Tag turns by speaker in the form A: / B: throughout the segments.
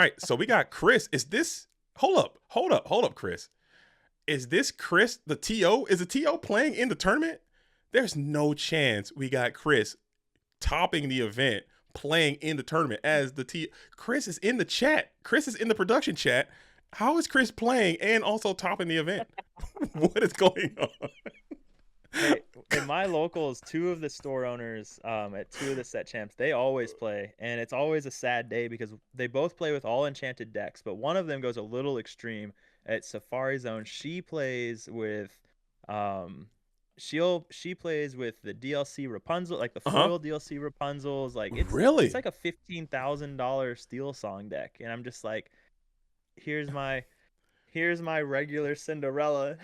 A: right. So we got Chris. Is this? Hold up, Chris. Is this Chris the TO? Is the TO playing in the tournament? There's no chance we got Chris topping the event, playing in the tournament as the T. Chris is in the chat. Chris is in the production chat. How is Chris playing and also topping the event? What is going on?
B: Hey, in my locals, two of the store owners at two of the set champs, they always play, and it's always a sad day because they both play with all enchanted decks, but one of them goes a little extreme at Safari Zone. She plays with um she plays with the DLC Rapunzel, like the
A: Uh-huh.
B: foil DLC Rapunzels, like it's
A: Really?
B: like a $15,000 Steel Song deck, and I'm just like, here's my regular Cinderella.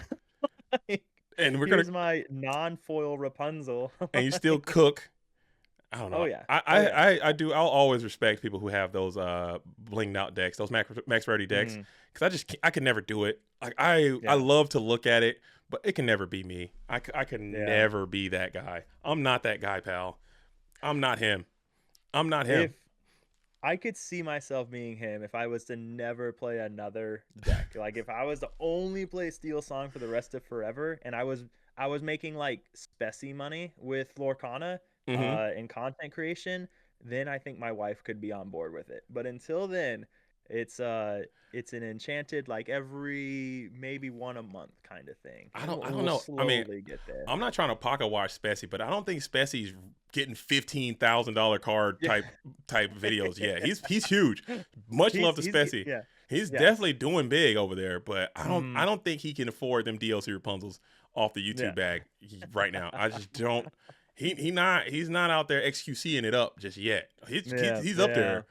B: Like,
A: And we're gonna
B: here's my non-foil Rapunzel.
A: and you still
B: Like,
A: cook. I don't
B: oh
A: know.
B: yeah.
A: I,
B: Oh
A: I,
B: yeah.
A: I, I do. I'll always respect people who have those blinged out decks, those max rarity decks,
B: Mm,
A: because I can never do it. Like I
B: yeah.
A: love to look at it, but it can never be me. I can
B: Yeah.
A: never be that guy. I'm not that guy, pal. I'm not him. I'm not him.
B: If I could see myself being him if I was to never play another deck. Like if I was to only play Steel Song for the rest of forever and I was making like specie money with Lorcana
A: Mm-hmm.
B: in content creation, then I think my wife could be on board with it. But until then, it's an enchanted like every maybe one a month kind of thing.
A: I
B: And
A: don't.
B: we'll,
A: I don't
B: we'll
A: know. I mean,
B: slowly get there.
A: I'm not trying to pocket watch Spessy, but I don't think Spessy's getting $15,000 card
B: Yeah.
A: type videos yet. He's huge. Much love to
B: He's
A: Spessy.
B: yeah.
A: He's
B: Yes.
A: definitely doing big over there, but I
B: Mm,
A: don't think he can afford them DLC Rapunzels off the
B: yeah.
A: YouTube bag right now. I just don't. He's not out there XQCing it up just yet.
B: Yeah.
A: He's up
B: Yeah.
A: there.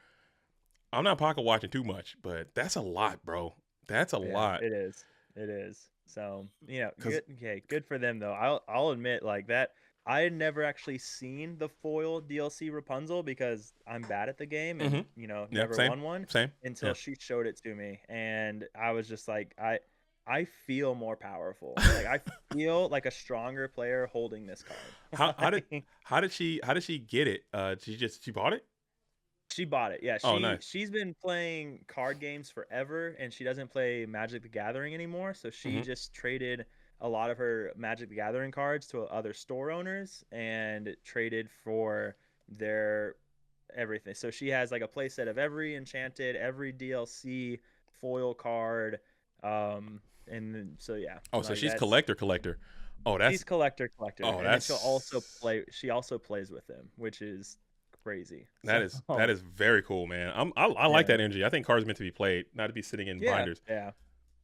A: I'm not pocket watching too much, but that's a lot, bro. That's a
B: Yeah,
A: lot.
B: it is. It is. So,
A: Cause
B: good. Okay, good for them though. I'll admit like that. I had never actually seen the foil DLC Rapunzel because I'm bad at the game and
A: yeah,
B: never won one
A: same.
B: until
A: Yeah.
B: she showed it to me, and I was just like, I feel more powerful. Like I feel like a stronger player holding this card.
A: How how did
B: Like,
A: how did she get it? She bought it?
B: she bought it. Yeah,
A: Oh, nice.
B: she's been playing card games forever and she doesn't play Magic the Gathering anymore, so she
A: Hmm.
B: just traded a lot of her Magic the Gathering cards to other store owners and traded for their everything. So she has like a playset of every enchanted, every DLC foil card and so yeah,
A: Oh, so
B: like
A: she's
B: that's
A: collector. Oh,
B: she's collector,
A: oh
B: and then
A: that's
B: she also plays with them, which is crazy.
A: that
B: So
A: is that is very cool, man. I like
B: yeah.
A: that energy. I think cards are meant to be played, not to be sitting in
B: Yeah,
A: binders.
B: yeah.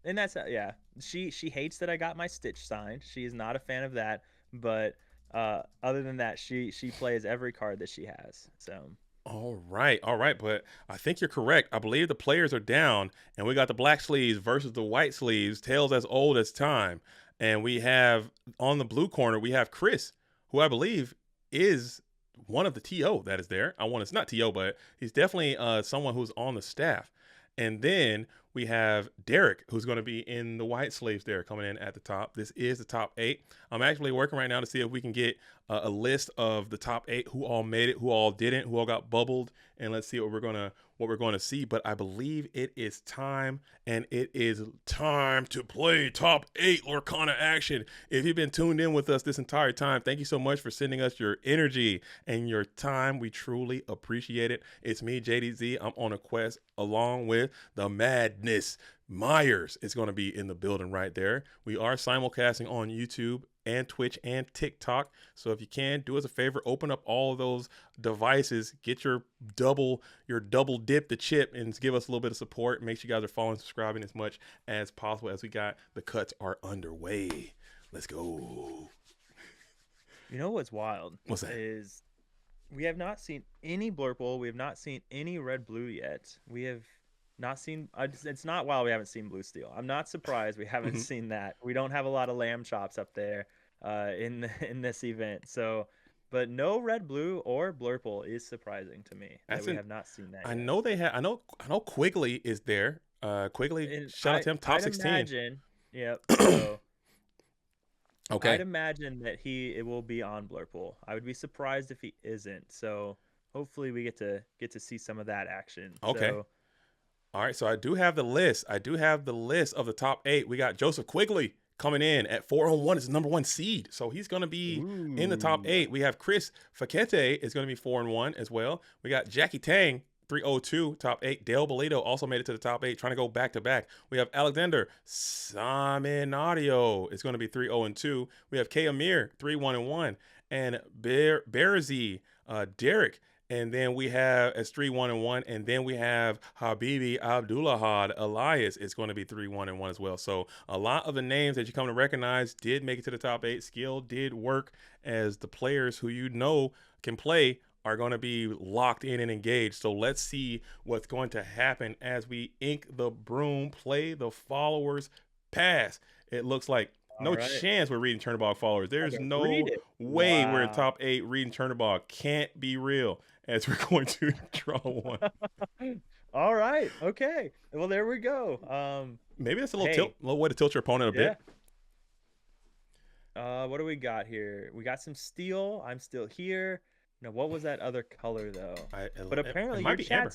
B: And that's yeah. She hates that I got my Stitch signed. She is not a fan of that, but other than that, she plays every card that she has. So,
A: All right, but I think you're correct. I believe the players are down, and we got the black sleeves versus the white sleeves, tales as old as time. And we have on the blue corner, we have Chris, who I believe is one of the TO that is there. I want it's not TO, but he's definitely someone who's on the staff. And then we have Derek, who's going to be in the white sleeves there, coming in at the top. This is the top 8. I'm actually working right now to see if we can get a list of the top 8 who all made it, who all didn't, who all got bubbled, and let's see what we're gonna see. But I believe it is time, and it is time to play top 8 Lorcana action. If you've been tuned in with us this entire time, thank you so much for sending us your energy and your time. We truly appreciate it. It's me, JDZ. I'm on a quest along with the Madness. Myers is going to be in the building right there. We are simulcasting on YouTube and Twitch and TikTok. So if you can, do us a favor, open up all of those devices, get your double dip the chip, and give us a little bit of support. Make sure you guys are following, subscribing as much as possible as we got the cuts are underway. Let's go.
B: you know what's wild
A: What's that?
B: is we have not seen any Blurple. We have not seen any Red Blue yet. We have not seen. It's not wild we haven't seen Blue Steel. I'm not surprised we haven't
A: Mhm.
B: seen that. We don't have a lot of lamb chops up there in this event. So, but no Red Blue or Blurple is surprising to me that
A: That's
B: we
A: an
B: have not seen that
A: I
B: yet.
A: know they have I know Quigley is there. Quigley,
B: And
A: shout out to him, top
B: I'd
A: 16.
B: imagine. Yep. So I'd
A: Okay.
B: imagine that it will be on Blurple. I would be surprised if he isn't. So hopefully we get to see some of that action.
A: Okay.
B: So
A: All right, so I do have the list. I do have the list of the top 8. We got Joseph Quigley coming in at 401 as the number 1 seed. So he's going to be in the top
B: Ooh.
A: 8. We have Chris Fakete is going to be 4-1 as well. We got Jackie Tang 302 top 8. Dale Bolito also made it to the top 8, trying to go back to back. We have Alexander Saminario is going to be 3-0-2. We have K Amir 3-1-1, and Bearzi Derek. And then we have as 3-1-1, and then we have Habibi Abdullahad Elias is going to be 3-1-1 as well. So a lot of the names that you come to recognize did make it to the top 8. Skill did work, as the players who you know can play are going to be locked in and engaged. So let's see what's going to happen as we ink the broom, play the followers, pass. It looks like
B: All
A: no
B: right.
A: chance we're reading Turnabog followers.
B: I
A: There's
B: can read
A: no
B: it.
A: way we're in
B: Wow.
A: top 8 reading Turnabog. Can't be real, as we're going to draw one.
B: All right. Okay. Well, there we go.
A: Maybe that's a
B: Hey,
A: little way to tilt your opponent a
B: yeah.
A: bit.
B: What do we got here? We got some steel. I'm still here. Now, what was that other color though? But
A: It
B: apparently
A: might be amber.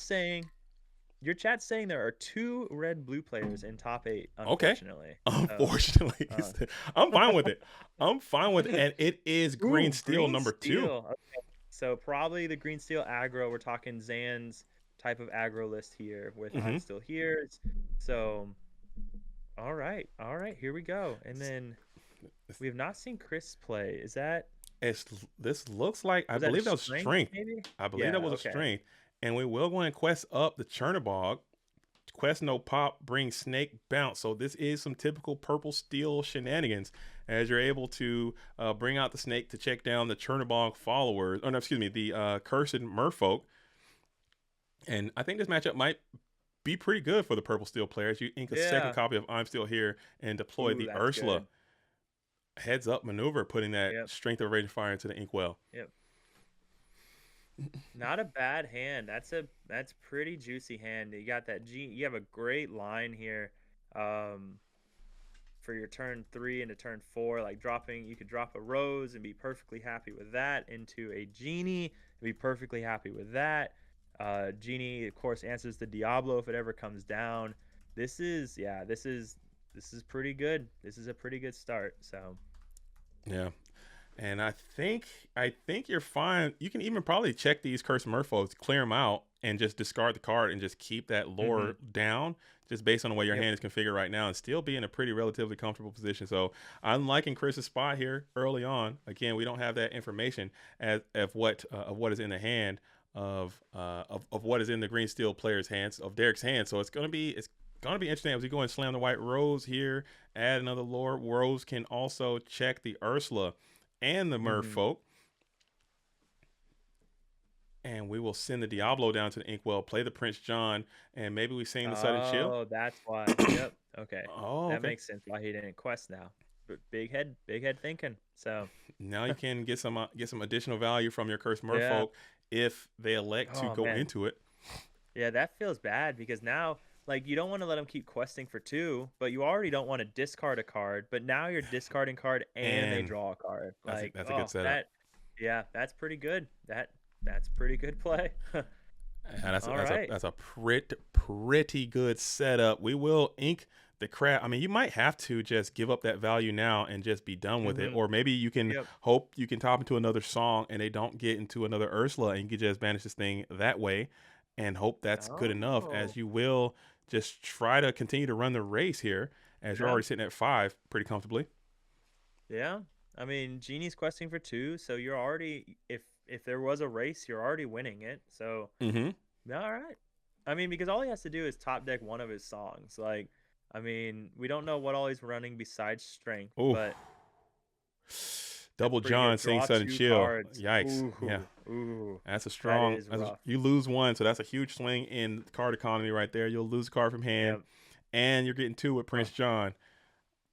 B: your chat's saying there are 2 red-blue players in top 8,
A: Okay.
B: unfortunately. So,
A: Unfortunately,
B: uh,
A: I'm fine with it. I'm fine with it, and it is green
B: ooh,
A: steel
B: green
A: number 2.
B: steel. Okay. So probably the green steel aggro. We're talking Zan's type of aggro list here with
A: Mm-hmm.
B: I'm still here. So, all right. All right, here we go. And then we have not seen Chris play. Is that
A: It's this looks like, I
B: was that a
A: believe that was
B: strength
A: strength.
B: maybe?
A: I believe that
B: Yeah,
A: was a
B: okay.
A: strength, and we will go and quest up the Chernabog. Quest no pop brings snake bounce. So this is some typical purple steel shenanigans, as you're able to bring out the snake to check down the Chernabog followers. Oh no, excuse me, the cursed merfolk. And I think this matchup might be pretty good for the purple steel players. You ink a second
B: Yeah.
A: copy of I'm Still Here and deploy
B: Ooh,
A: the
B: that's
A: Ursula
B: good.
A: heads up maneuver, putting that
B: Yep.
A: strength of raging fire into the inkwell.
B: Yep. Not a bad hand. That's pretty juicy hand. You got that G. You have a great line here. Um, for your turn 3 into turn 4, like dropping, you could drop a rose and be perfectly happy with that into a genie and be perfectly happy with that. Genie, of course, answers the Diablo if it ever comes down. This is pretty good. This is a pretty good start. So
A: Yeah. And I think you're fine. You can even probably check these cursed merfolks, clear them out, and just discard the card and just keep that
B: mm-hmm.
A: lore down, just based on the way your
B: Yep.
A: hand is configured right now, and still be in a pretty relatively comfortable position. So I'm liking Chris's spot here early on. Again, we don't have that information as of what is in the hand of what is in the green steel player's hands, of Derek's hand. So it's gonna be interesting as we go and slam the white rose here. Add another lore. Rose can also check the Ursula and the
B: Mm-hmm.
A: merfolk. And we will send the Diablo down to the inkwell, play the Prince John, and maybe we sing the sudden chill.
B: Oh, that's why. Yep. Okay.
A: Oh,
B: That
A: okay.
B: makes sense why he didn't quest now. But big head thinking. So
A: Now you can get some additional value from your cursed
B: yeah.
A: merfolk if they elect to
B: Oh
A: go
B: man.
A: into it.
B: Yeah, that feels bad because now, like, you don't want to let them keep questing for 2, but you already don't want to discard a card. But now you're discarding card and they
A: And
B: draw a card.
A: that's a,
B: Like,
A: that's a good
B: oh,
A: setup.
B: yeah, that's pretty good. That's pretty good play.
A: And that's a,
B: All
A: that's a
B: right.
A: that's a pretty good setup. We will ink the crap. I mean, you might have to just give up that value now and just be done with it,
B: Mm-hmm.
A: or maybe you can
B: Yep.
A: hope you can top into another song and they don't get into another Ursula, and you can just banish this thing that way, and hope that's good enough. As
B: Oh,
A: you will just try to continue to run the race here, as you're
B: yeah,
A: already sitting at 5 pretty comfortably.
B: yeah. I mean, Genie's questing for 2, so you're already if there was a race, you're already winning it. So
A: Mm-hmm.
B: yeah, all right. I mean, because all he has to do is top deck one of his songs. Like, I mean, we don't know what all he's running besides strength,
A: Oh,
B: but that's
A: double
B: pretty
A: John
B: good.
A: sing
B: Draw
A: sudden
B: 2
A: chill.
B: cards.
A: Yikes. Yeah.
B: Ooh, ooh,
A: That's a
B: that
A: strong.
B: is rough.
A: You lose one, so that's a huge swing in card economy right there. You'll lose a card from hand,
B: Yeah.
A: and you're getting 2 with
B: Huh.
A: Prince John.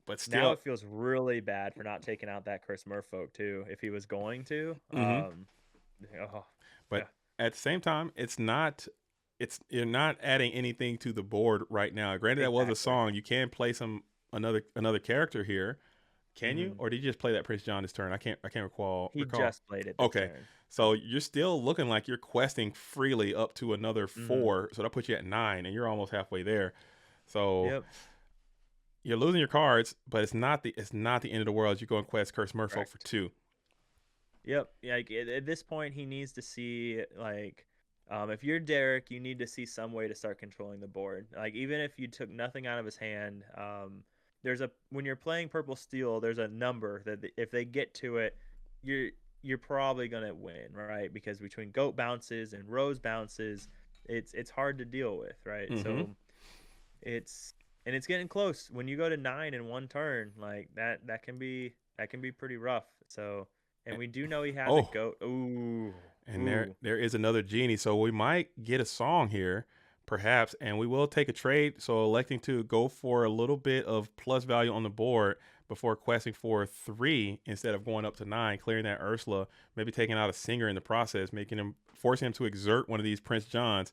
A: But
B: Now
A: still,
B: it feels really bad for not taking out that Chris Merfolk too. If he was going to,
A: hmm
B: oh,
A: but
B: yeah,
A: at the same time, it's not. It's you're not adding anything to the board right now. Granted, that was a
B: exactly.
A: song. You can play some another character here Can you, or did you just play that Prince John this turn? I can't
B: He
A: recall.
B: just played it this
A: Okay,
B: turn.
A: so you're still looking like you're questing freely up to another
B: Mm-hmm.
A: 4, so that puts you at 9, and you're almost halfway there. So
B: Yep.
A: you're losing your cards, but it's not the end of the world. You go and quest Curse Merfolk for
B: Correct.
A: 2.
B: Yep. Like at this point, he needs to see like, if you're Derek, you need to see some way to start controlling the board. Like even if you took nothing out of his hand, there's a when you're playing purple steel, there's a number that if they get to it, you're you're probably gonna win, right? Because between goat bounces and rose bounces, it's hard to deal with, right?
A: Mm-hmm.
B: So it's and it's getting close. When you go to 9 in one turn, like that can be pretty rough. So, and we do know he has a
A: Oh,
B: goat. Ooh,
A: and there
B: ooh,
A: there is another genie, so we might get a song here, perhaps, and we will take a trade. So electing to go for a little bit of plus value on the board before questing for 3 instead of going up to 9, clearing that Ursula, maybe taking out a singer in the process, making him forcing him to exert one of these Prince Johns,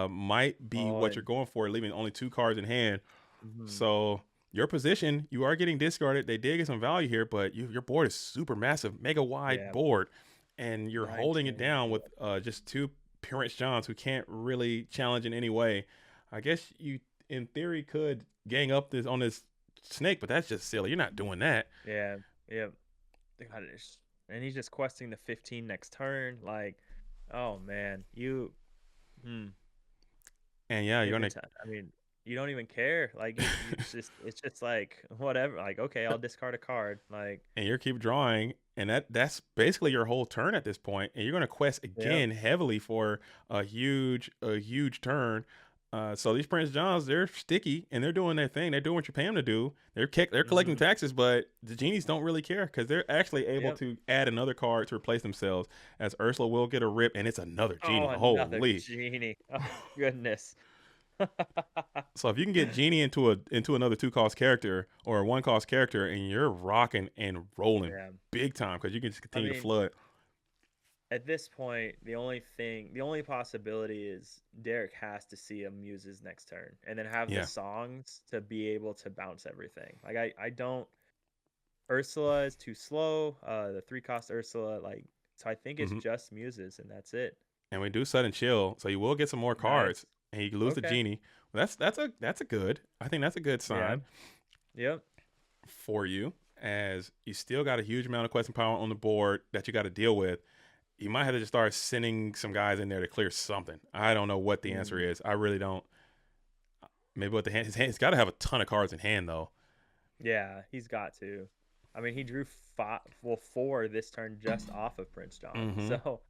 A: might be
B: oh,
A: what you're going for, leaving only 2 cards in hand.
B: mhm.
A: So your position, you are getting discarded. They did get some value here, but your board is super massive, mega wide
B: Yeah,
A: board, and you're holding it
B: 9, 10.
A: down with just 2 Prince Johns who can't really challenge in any way. I guess you, in theory, could gang up this on this snake, but that's just silly. You're not doing that.
B: Yeah, yeah. God, and he's just questing the 15 next turn. Like, oh man, hmm,
A: And yeah, you're gonna
B: I mean, you don't even care. Like, it's just like whatever. Like, okay, I'll discard a card. Like,
A: and you're keep drawing, and that's basically your whole turn at this point. And you're gonna quest
B: yep.
A: again heavily for a huge turn. So these Prince Johns, they're sticky and they're doing their thing. They're doing what you pay them to do. They're collecting
B: Hmm.
A: taxes, but the genies don't really care because they're actually able
B: Yep.
A: to add another card to replace themselves. As Ursula will get a rip, and it's another
B: Oh,
A: genie.
B: another
A: Holy!
B: genie. Oh, goodness.
A: So if you can get genie into another 2 cost character or a 1 cost character, and you're rocking and rolling
B: Yeah.
A: big time because you can just
B: I
A: continue to
B: mean,
A: flood.
B: at this point, the only possibility is Derek has to see a Muses next turn and then have the
A: Yeah.
B: songs to be able to bounce everything. Like, I don't. Ursula is too slow. The 3 cost Ursula, like, so I think it's
A: Hmm.
B: just Muses and that's it.
A: And we do sudden chill, so you will get some more cards,
B: Nice.
A: and you lose the
B: Okay.
A: genie. Well, that's a good. I think that's a good
B: Yeah.
A: sign
B: Yep.
A: for you, as you still got a huge amount of question power on the board that you got to deal with. You might have to just start sending some guys in there to clear something. I don't know what the answer
B: Mm.
A: is. I really don't. Maybe what the hand, his hand, he's got to have a ton of cards in hand though.
B: Yeah, he's got to. I mean, he drew 4 this turn just off of Prince John.
A: Hmm.
B: So,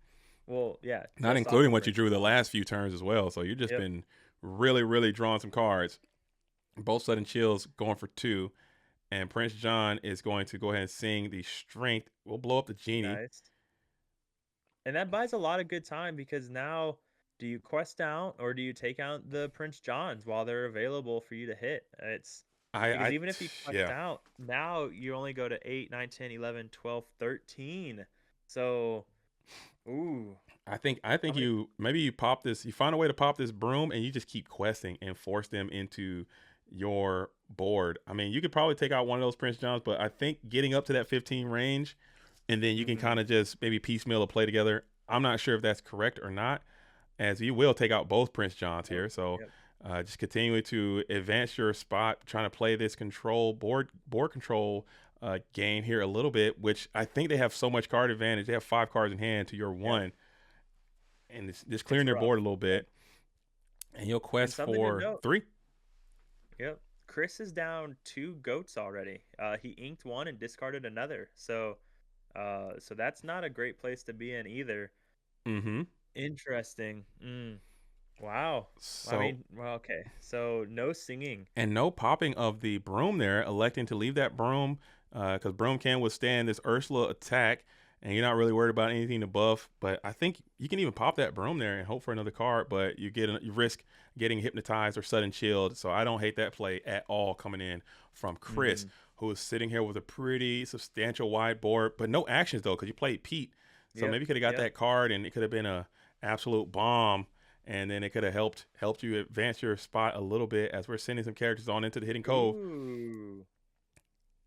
B: well, yeah,
A: Not
B: just off
A: including
B: of
A: what you
B: Prince
A: drew the
B: John.
A: last few turns as well. So you've just
B: Yep.
A: been really, really drawing some cards. Both sudden chills going for 2. And Prince John is going to go ahead and sing the strength. We'll blow up the genie.
B: Nice. And that buys a lot of good time because now do you quest out or do you take out the Prince Johns while they're available for you to hit? It's because
A: I
B: even if you quest
A: yeah.
B: out, now you only go to 8, 9, 10, 11, 12, 13. So, ooh,
A: I think
B: I mean,
A: you maybe you pop this. You find a way to pop this broom, and you just keep questing and force them into your board. I mean, you could probably take out one of those Prince Johns, but I think getting up to that 15 range, and then you can
B: mm-hmm.
A: kind of just maybe piecemeal a play together. I'm not sure if that's correct or not, as you will take out both Prince Johns
B: Yep.
A: here. So
B: Yep.
A: just continuing to advance your spot, trying to play this control board control game here a little bit, which I think they have so much card advantage. They have 5 cards in hand to your
B: Yep.
A: 1, and it's just clearing
B: It's
A: their
B: rough.
A: board a little
B: Yep.
A: bit. And you'll
B: And
A: quest
B: something to
A: for
B: note.
A: 3.
B: Yep. Chris is down 2 goats already. He inked one and discarded another. So that's not a great place to be in either.
A: Mm-hmm.
B: Interesting. Wow. I
A: So
B: mean, well, okay. So no singing.
A: and no popping of the broom there, electing to leave that broom because broom can withstand this Ursula attack, and you're not really worried about anything to buff. But I think you can even pop that broom there and hope for another card, but you risk getting hypnotized or sudden chilled. So I don't hate that play at all coming in from Chris,
B: Mm,
A: who is sitting here with a pretty substantial wide board, but no actions though because you played Pete. So
B: yep.
A: maybe you could have got
B: Yep.
A: that card, and it could have been a absolute bomb, and then it could have helped you advance your spot a little bit as we're sending some characters on into the hidden cove.
B: Ooh.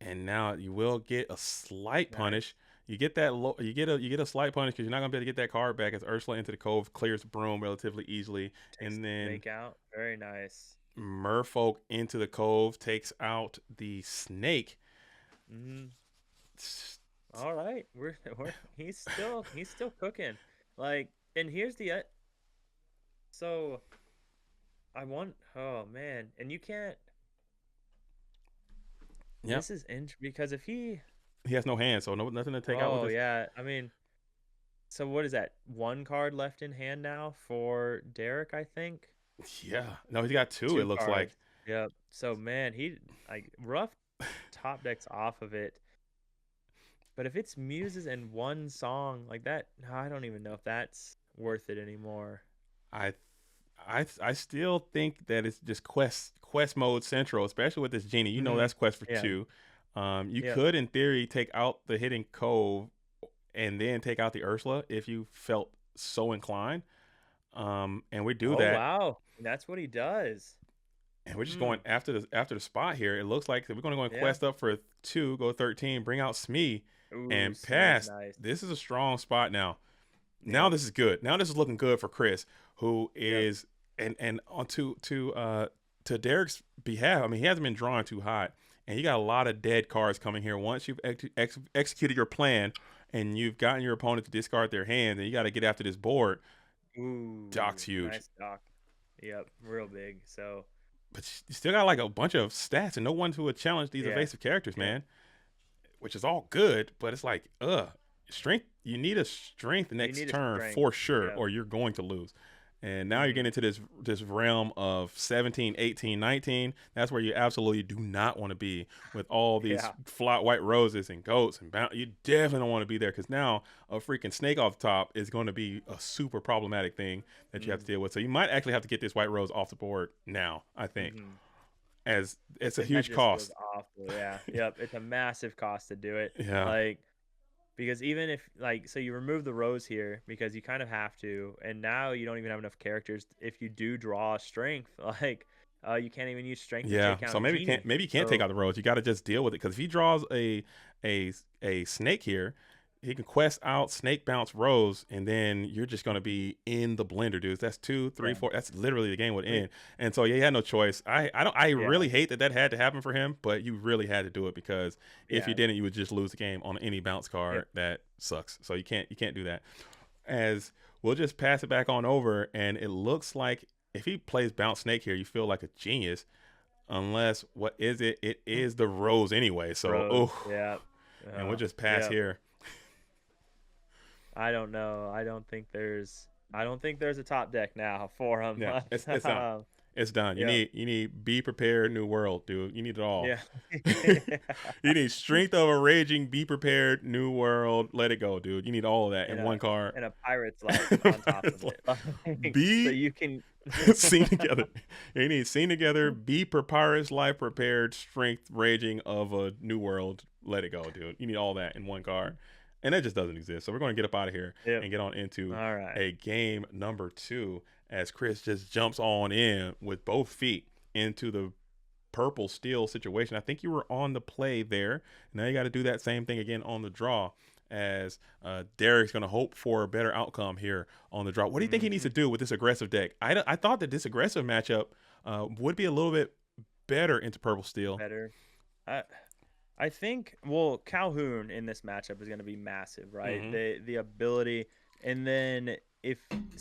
A: and now you will get a slight
B: Nice.
A: punish. You get you get a slight punish because you're not gonna be able to get that card back as Ursula into the cove clears the broom relatively easily,
B: Takes
A: and
B: the
A: then
B: snake out. Very nice.
A: Merfolk into the cove takes out the snake.
B: Mhm. All right. We're he's still cooking. Like, and here's the so I want, oh man, and you can't,
A: Yep,
B: this is because if he,
A: he has no hands, so nothing to take out with
B: oh
A: this.
B: yeah, I mean, so what is that? One card left in hand now for Derek, I think.
A: Yeah, no, he's got two. It
B: Two
A: looks like.
B: cards. Yep. So man, he like rough top decks off of it. But if it's muses and one song like that, I don't even know if that's worth it anymore.
A: I I still think that it's just quest mode central, especially with this genie. You know
B: Hmm.
A: that's quest for
B: Yeah.
A: two. You
B: Yep.
A: could, in theory, take out the hidden cove and then take out the Ursula if you felt so inclined. And we do
B: Oh
A: that,
B: wow. That's what he does.
A: and we're just
B: Hmm.
A: going after the spot here. It looks like we're going to go and
B: Yeah.
A: quest up for two, go 13, bring out Smee,
B: Ooh,
A: and
B: Smee's
A: pass.
B: nice.
A: This is a strong spot now. Now
B: Yep.
A: this is good. Now this is looking good for Chris, who
B: Yep.
A: is and on to Derek's behalf. I mean, he hasn't been drawing too hot, and you got a lot of dead cards coming here. Once you've executed your plan and you've gotten your opponent to discard their hand, and you got to get after this board.
B: Ooh,
A: Doc's huge,
B: nice doc. Yep, real big. So
A: but you still got like a bunch of stats and no one who would challenge these
B: yeah.
A: evasive characters,
B: Yep.
A: man. Which is all good, but it's like, strength. You need a strength
B: You
A: next
B: need a
A: turn
B: strength.
A: for sure,
B: Yep.
A: or you're going to lose. And now you're
B: Hmm.
A: getting into this realm of 17, 18, 19. That's where you absolutely do not want to be with all these
B: Yeah.
A: flat white roses and goats and you definitely don't want to be there because now a freaking snake off the top is going to be a super problematic thing that you have to
B: Mm.
A: deal with. So you might actually have to get this white rose off the board now. I think
B: Hmm.
A: as it's a
B: And that
A: huge
B: just feels
A: cost.
B: awful. Yeah. Yep. It's a massive cost to do it.
A: Yeah,
B: Like, because even if, like, so you remove the rose here because you kind of have to, and now you don't even have enough characters. If you do draw strength, like, you can't even use strength to
A: yeah.
B: take
A: So
B: out Genie.
A: maybe you can't take
B: So
A: out the rose. You got to just deal with it because if he draws a a snake here, he can quest out snake bounce rose, and then you're just gonna be in the blender, dudes. That's two, three,
B: yeah,
A: four. That's literally the game would
B: we,
A: end. And so yeah, he had no choice. I don't. I
B: yeah,
A: really hate that had to happen for him, but you really had to do it because if you
B: yeah,
A: didn't, you would just lose the game on any bounce
B: yep.
A: card that sucks. So you can't do that. As we'll just pass it back on over, and it looks like if he plays bounce snake here, you feel like a genius unless what is it? It is the rose anyway. So
B: Rose,
A: oh,
B: yeah,
A: and we'll just pass
B: yep.
A: here.
B: I don't know. I don't think there's a top deck now for him.
A: Yeah, it's done. It's done.
B: Yep.
A: You need be prepared, new world, dude. You need it all.
B: Yeah.
A: You need strength of a raging, be prepared, new world. Let it go, dude. You need all of that
B: and
A: in
B: a
A: one card.
B: and a pirate's life on top of it. Like, so
A: Be
B: you can
A: seen together. You need seen together. Be prepared, life prepared, strength raging of a new world. Let it go, dude. You need all that in one card, and that just doesn't exist. So we're going to get up out of here
B: Yep.
A: and get on into
B: All right.
A: a game number two as Chris just jumps on in with both feet into the purple steel situation. I think you were on the play there. Now you got to do that same thing again on the draw as Derek's going to hope for a better outcome here on the draw. What do you think he needs to
B: Mhm.
A: do with this aggressive deck? I thought that this aggressive matchup would be a little bit better into purple steel.
B: Better. I I think, well, Calhoun in this matchup is going to be massive, right?
A: Mm-hmm.
B: The ability, and then if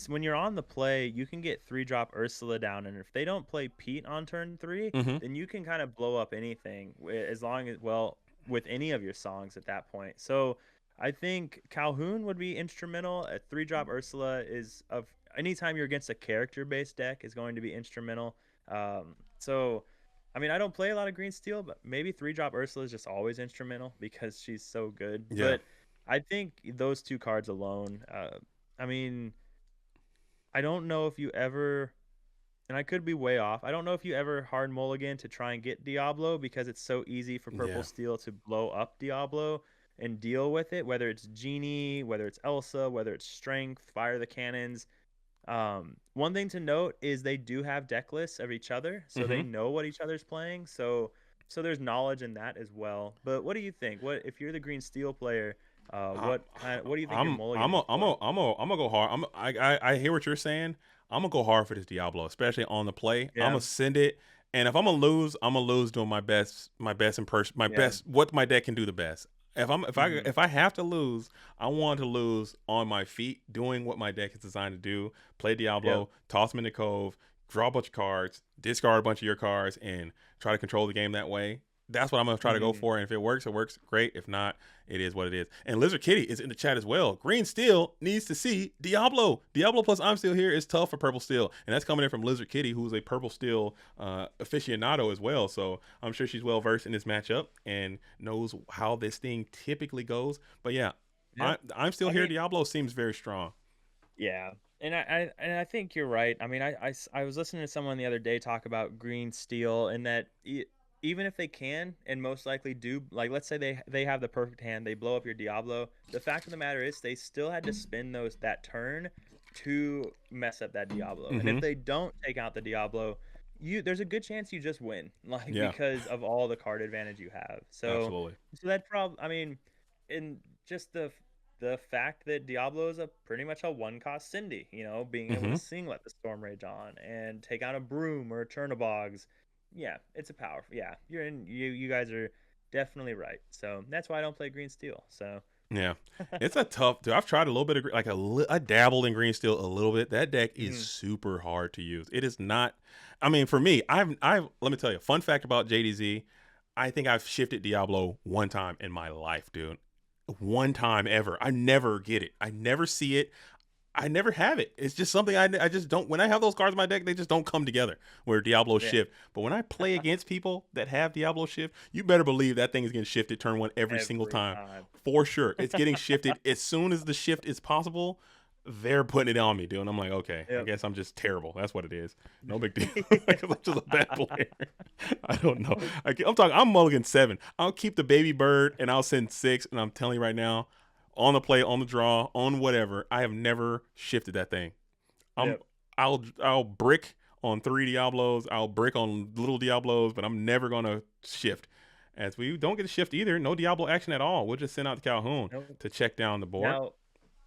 B: when you're on the play, you can get 3-drop Ursula down, and if they don't play Pete on turn 3,
A: Mm-hmm.
B: then you can kind of blow up anything as long as, well, with any of your songs at that point. So I think Calhoun would be instrumental. A 3-drop Ursula is of anytime you're against a character-based deck is going to be instrumental. So I mean, I don't play a lot of green steel, but maybe 3-drop Ursula is just always instrumental because she's so good.
A: Yeah.
B: But I think those two cards alone, I mean, I don't know if you ever, and I could be way off. I don't know if you ever hard mulligan to try and get Diablo because it's so easy for purple
A: Yeah.
B: steel to blow up Diablo and deal with it, whether it's Genie, whether it's Elsa, whether it's Strength, Fire the Cannons. One thing to note is they do have deck lists of each other, so they
A: Mm-hmm.
B: know what each other's playing. So so there's knowledge in that as well. But what do you think? What if you're the green steel player?
A: I,
B: What do you think you're
A: I'm
B: mulliganing
A: a, I'm
B: for?
A: a, I'm a, I'm gonna go hard. I hear what you're saying. I'm gonna go hard for this Diablo, especially on the play. I'm
B: Yeah,
A: gonna send it, and if I'm gonna lose doing my best in person, my
B: yeah.
A: best, what my deck can do the best.
B: Hmm.
A: If I have to lose, I want to lose on my feet, doing what my deck is designed to do. Play
B: Yep.
A: Diablo, toss them in the cove, draw a bunch of cards, discard a bunch of your cards, and try to control the game that way. That's what I'm gonna try to go
B: Hmm.
A: for. And if it works, it works. Great. If not, it is what it is. And Lizard Kitty is in the chat as well. Green Steel needs to see Diablo. Diablo plus I'm Still Here is tough for Purple Steel. And that's coming in from Lizard Kitty, who's a Purple Steel aficionado as well. So I'm sure she's well versed in this matchup and knows how this thing typically goes. But yeah,
B: Yeah.
A: I'm Still
B: I
A: Here.
B: mean,
A: Diablo seems very strong.
B: yeah. And I think you're right. I mean, I was listening to someone the other day talk about green steel and that even if they can and most likely do, like let's say they have the perfect hand, they blow up your Diablo. The fact of the matter is they still had to spend that turn to mess up that Diablo. And if
A: Mm-hmm.
B: they don't take out the Diablo, there's a good chance you just win, like
A: Yeah,
B: because of all the card advantage you have.
A: absolutely.
B: So that I mean, in just the fact that Diablo is a pretty much a one cost Cindy, being able to
A: Mm-hmm.
B: singlet the Storm Rage on and take out a Broom or a Turnabogs. Yeah, it's a power. Yeah, you guys are definitely right. So that's why I don't play Green Steel. So
A: Yeah, it's a tough. Dude, I've tried a little bit of I dabbled in Green Steel a little bit. That deck is
B: mhm.
A: super hard to use. It is not. I mean, for me, I've. Let me tell you, fun fact about JDZ. I think I've shifted Diablo one time in my life, dude. One time ever. I never get it. I never see it. I never have it. It's just something I just don't. When I have those cards in my deck, they just don't come together. Where Diablo
B: Yeah,
A: shift, but when I play against people that have Diablo shift, you better believe that thing is getting shifted turn one every single
B: every
A: time,
B: time.
A: for sure. It's getting shifted as soon as the shift is possible. They're putting it on me, dude. And I'm like, okay, I
B: Yep.
A: guess I'm just terrible. That's what it is. No big deal. Because I'm just a bad player. I don't know. I'm talking. I'm mulligan 7. I'll keep the baby bird and I'll send 6. And I'm telling you right now, on the play, on the draw, on whatever. I have never shifted that thing. I'm
B: Yep.
A: I'll brick on 3 Diablos. I'll brick on little Diablos, but I'm never gonna shift. As we don't get a shift either, no Diablo action at all. We'll just send out the Calhoun
B: Nope.
A: to check down the board.
B: Now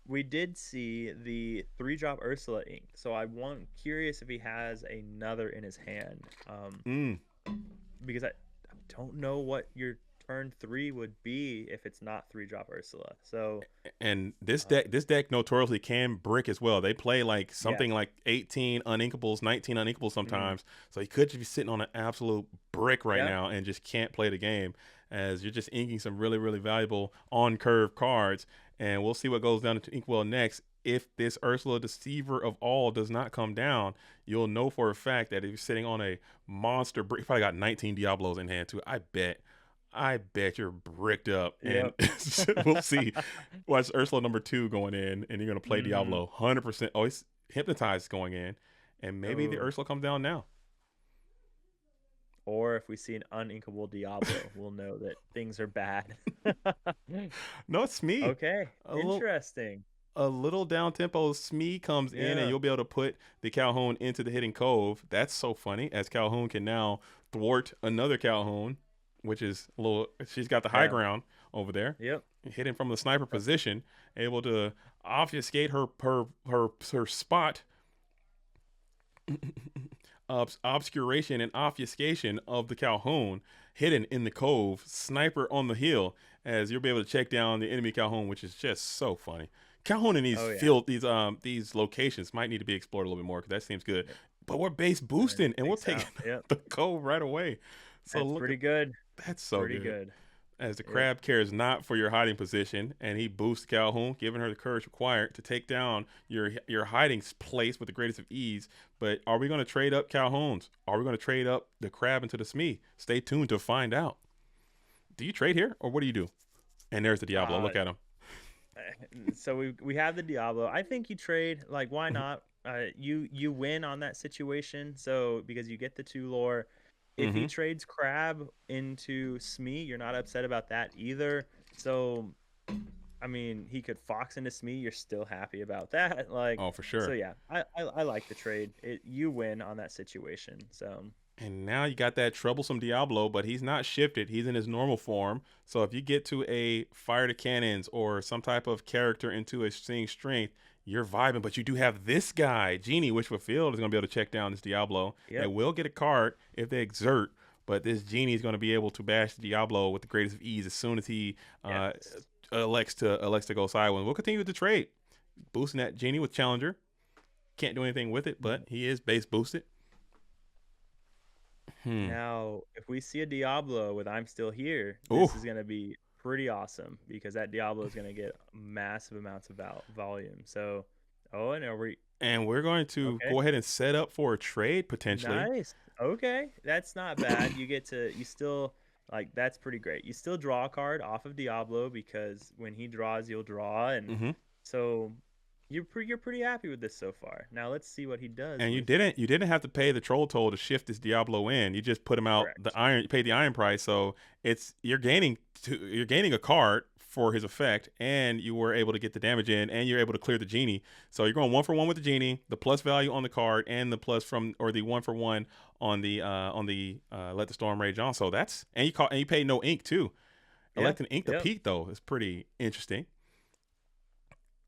B: we did see the 3-drop Ursula ink, so I want curious if he has another in his hand.
A: Mm.
B: Because I don't know what your turn 3 would be if it's not 3-drop Ursula. So
A: And
B: uh,
A: this deck notoriously can brick as well. They play like
B: yeah.
A: something like 18 uninkables, 19 uninkables
B: Mhm.
A: sometimes. So he could just be sitting on an absolute brick right
B: Yeah.
A: now and just can't play the game, as you're just inking some really, really valuable on curve cards. And we'll see what goes down into Inkwell next. If this Ursula Deceiver of all does not come down, you'll know for a fact that if you're sitting on a monster brick, probably got 19 Diablos in hand too. I bet you're bricked up, and
B: Yep.
A: we'll see. Watch Ursula number 2 going in, and you're gonna play
B: Mhm.
A: Diablo 100%. Oh, he's hypnotized going in, and maybe the
B: Oh.
A: Ursula comes down now.
B: Or if we see an uninkable Diablo, we'll know that things are bad.
A: No, it's me.
B: Okay.
A: A little
B: Interesting.
A: down tempo Smee comes in, and
B: Yeah.
A: you'll be able to put the Calhoun into the hidden cove. That's so funny, as Calhoun can now thwart another Calhoun, which is a little. She's got the high
B: Yeah.
A: ground over there,
B: Yep.
A: hitting from the sniper
B: Uh,
A: position, able to obfuscate her spot, obscuration and obfuscation of the Calhoun, hidden in the cove, sniper on the hill, as you'll be able to check down the enemy Calhoun, which is just so funny. Calhoun in
B: Oh yeah.
A: these locations might need to be explored a little bit more, because that seems good.
B: Yep.
A: But we're base
B: I
A: boosting, and we'll
B: think
A: take
B: so. Yep.
A: the cove right away. So
B: That's
A: look at
B: pretty good.
A: that's so
B: Pretty
A: good,
B: good.
A: as the
B: Yep.
A: crab cares not for your hiding position, and he boosts Calhoun, giving her the courage required to take down your hiding place with the greatest of ease. But are we going to trade up Calhoun's? Are we going to trade up the crab into the Smee? Stay tuned to find out. Do you trade here, or what do you do? And there's the Diablo.
B: Uh
A: Look at him.
B: so we have the Diablo. I think you trade, like, why not? You win on that situation. So because you get the 2 lore. If he
A: Mm-hmm.
B: trades Crab into Smee, you're not upset about that either. So I mean, he could Fox into Smee. You're still happy about that. Like,
A: Oh, for
B: so
A: sure.
B: yeah, I like the trade. You win on that situation. So
A: And now you got that troublesome Diablo, but he's not shifted. He's in his normal form. So if you get to a fire to cannons or some type of character into a seeing strength, you're vibing. But you do have this guy, Genie, which fulfilled is going to be able to check down this Diablo. They
B: Yep.
A: will get a card if they exert, but this Genie is going to be able to bash the Diablo with the greatest of ease as soon as he
B: Yes.
A: elects to go sideways. We'll continue with the trade, boosting that Genie with Challenger. Can't do anything with it, but he is base boosted. Hmm.
B: Now, if we see a Diablo with I'm Still Here,
A: Ooh.
B: this is going to be pretty awesome because that Diablo is going to get massive amounts of volume. So, oh, and are we
A: And we're going to
B: okay?
A: go ahead and set up for a trade potentially.
B: Nice. Okay. That's not bad. You still, like, that's pretty great. You still draw a card off of Diablo because when he draws, you'll draw. And
A: Hmm.
B: so you're pretty happy with this so far. Now let's see what he does
A: And
B: with.
A: you didn't have to pay the troll toll to shift this Diablo in. You just put him out the
B: Correct.
A: iron. You pay the iron price, so it's you're gaining a card for his effect, and you were able to get the damage in, and you're able to clear the genie. So you're going 1-for-1 with the genie, the plus value on the card, and the plus from or the 1-for-1 on the let the storm rage on. So that's and you pay no ink too.
B: Yeah.
A: Electing ink to
B: Yep.
A: peak though is pretty interesting.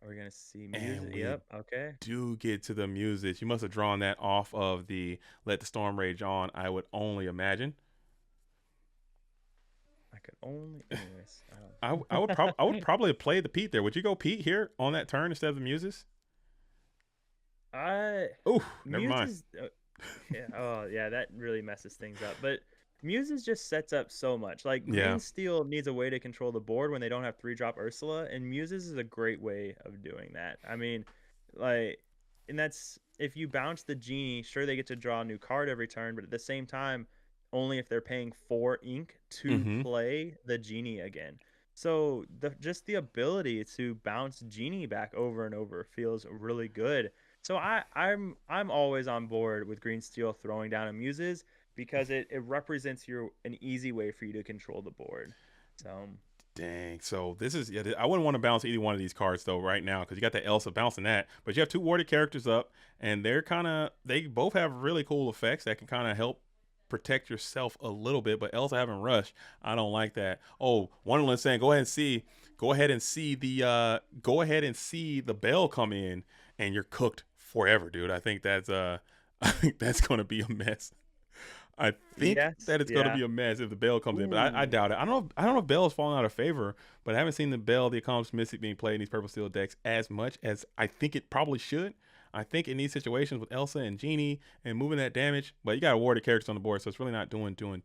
B: Are we gonna see
A: And
B: music?
A: we
B: Yep. Okay.
A: do get to the music. You must have drawn that off of the Let the Storm Rage On, I would only imagine.
B: I could only. Anyways.
A: I would probably play the Pete there. Would you go Pete here on that turn instead of the Muses?
B: I
A: Oh, never mind.
B: Muses. Yeah. Oh, yeah. That really messes things up. But Muses just sets up so much. Like
A: Yeah.
B: Green Steel needs a way to control the board when they don't have 3-drop Ursula, and Muses is a great way of doing that. I mean, like, and that's if you bounce the genie, sure they get to draw a new card every turn, but at the same time, only if they're paying 4 ink to
A: Mm-hmm.
B: play the genie again. So just the ability to bounce genie back over and over feels really good. So I'm always on board with Green Steel throwing down a Muses because it represents an easy way for you to control the board. So
A: Dang. So this is yeah. I wouldn't want to bounce either one of these cards though right now because you got the Elsa bouncing that, but you have two warded characters up, and they both have really cool effects that can kind of help protect yourself a little bit. But Elsa having rush, I don't like that. Oh, Wonderland saying go ahead and see the bell come in, and you're cooked forever, dude. I think that's I think that's gonna be a mess. I think
B: yes,
A: that it's going to
B: yeah.
A: be a mess if the Bell comes in, but I
B: Ooh,
A: doubt it. I don't know if Bell is falling out of favor, but I haven't seen the Bell, the accomplished Mystic, being played in these Purple Steel decks as much as I think it probably should. I think in these situations with Elsa and Genie and moving that damage, but you got awarded characters on the board, so it's really not doing too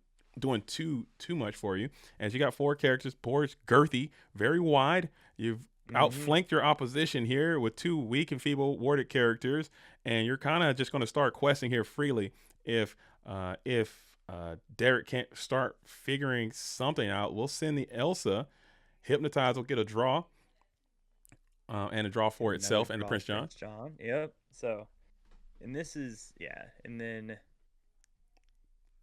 A: much for you. As you got four characters, board's girthy, very wide. You've
B: mm-hmm.
A: outflanked your opposition here with two weak and feeble warded characters, and you're kind of just going to start questing here freely if Derek can't start figuring something out. We'll send the Elsa. Hypnotize will get a draw and a draw for
B: Another
A: itself and the
B: draw
A: Prince John.
B: Prince John. Yep. So, and this is yeah, and then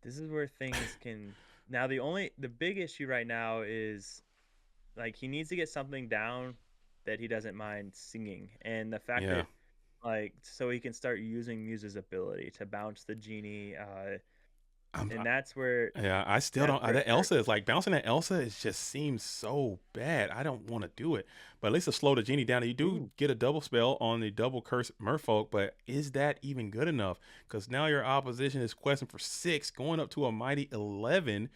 B: this is where things can. Now the big issue right now is like he needs to get something down that he doesn't mind singing, and the fact
A: Yeah.
B: that like so he can start using Muse's ability to bounce the genie,
A: I'm,
B: and
A: I still
B: that's
A: don't.
B: where it
A: That Elsa is
B: hurts.
A: like bouncing that Elsa. It just seems so bad. I don't want to do it. But at least to slow the genie down. You do
B: Ooh,
A: get a double spell on the double curse Merfolk. But is that even good enough? Because now your opposition is questing for 6, going up to a mighty 11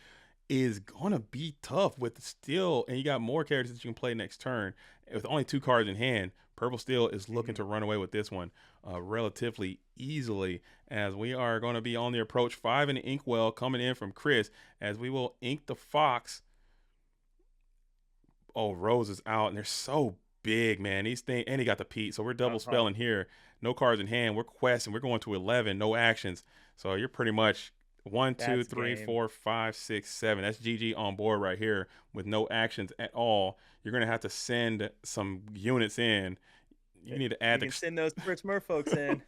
A: is gonna be tough with steel, and you got more characters that you can play next turn with only 2 cards in hand. Purple Steel is looking
B: mhm.
A: to run away with this one relatively easily, as we are going to be on the approach 5 in the inkwell coming in from Chris, as we will ink the fox. Oh, Rose is out, and they're so big, man. These things, and he got the Pete, so we're double
B: Uh-huh.
A: spelling here. No cards in hand. We're questing. We're going to 11. No actions. So you're pretty much one, two,
B: That's
A: three,
B: game.
A: four, five, six, seven. That's GG on board right here with no actions at all. You're gonna have to send some units in. you need to
B: You
A: add
B: can
A: the.
B: send those first merfolks in.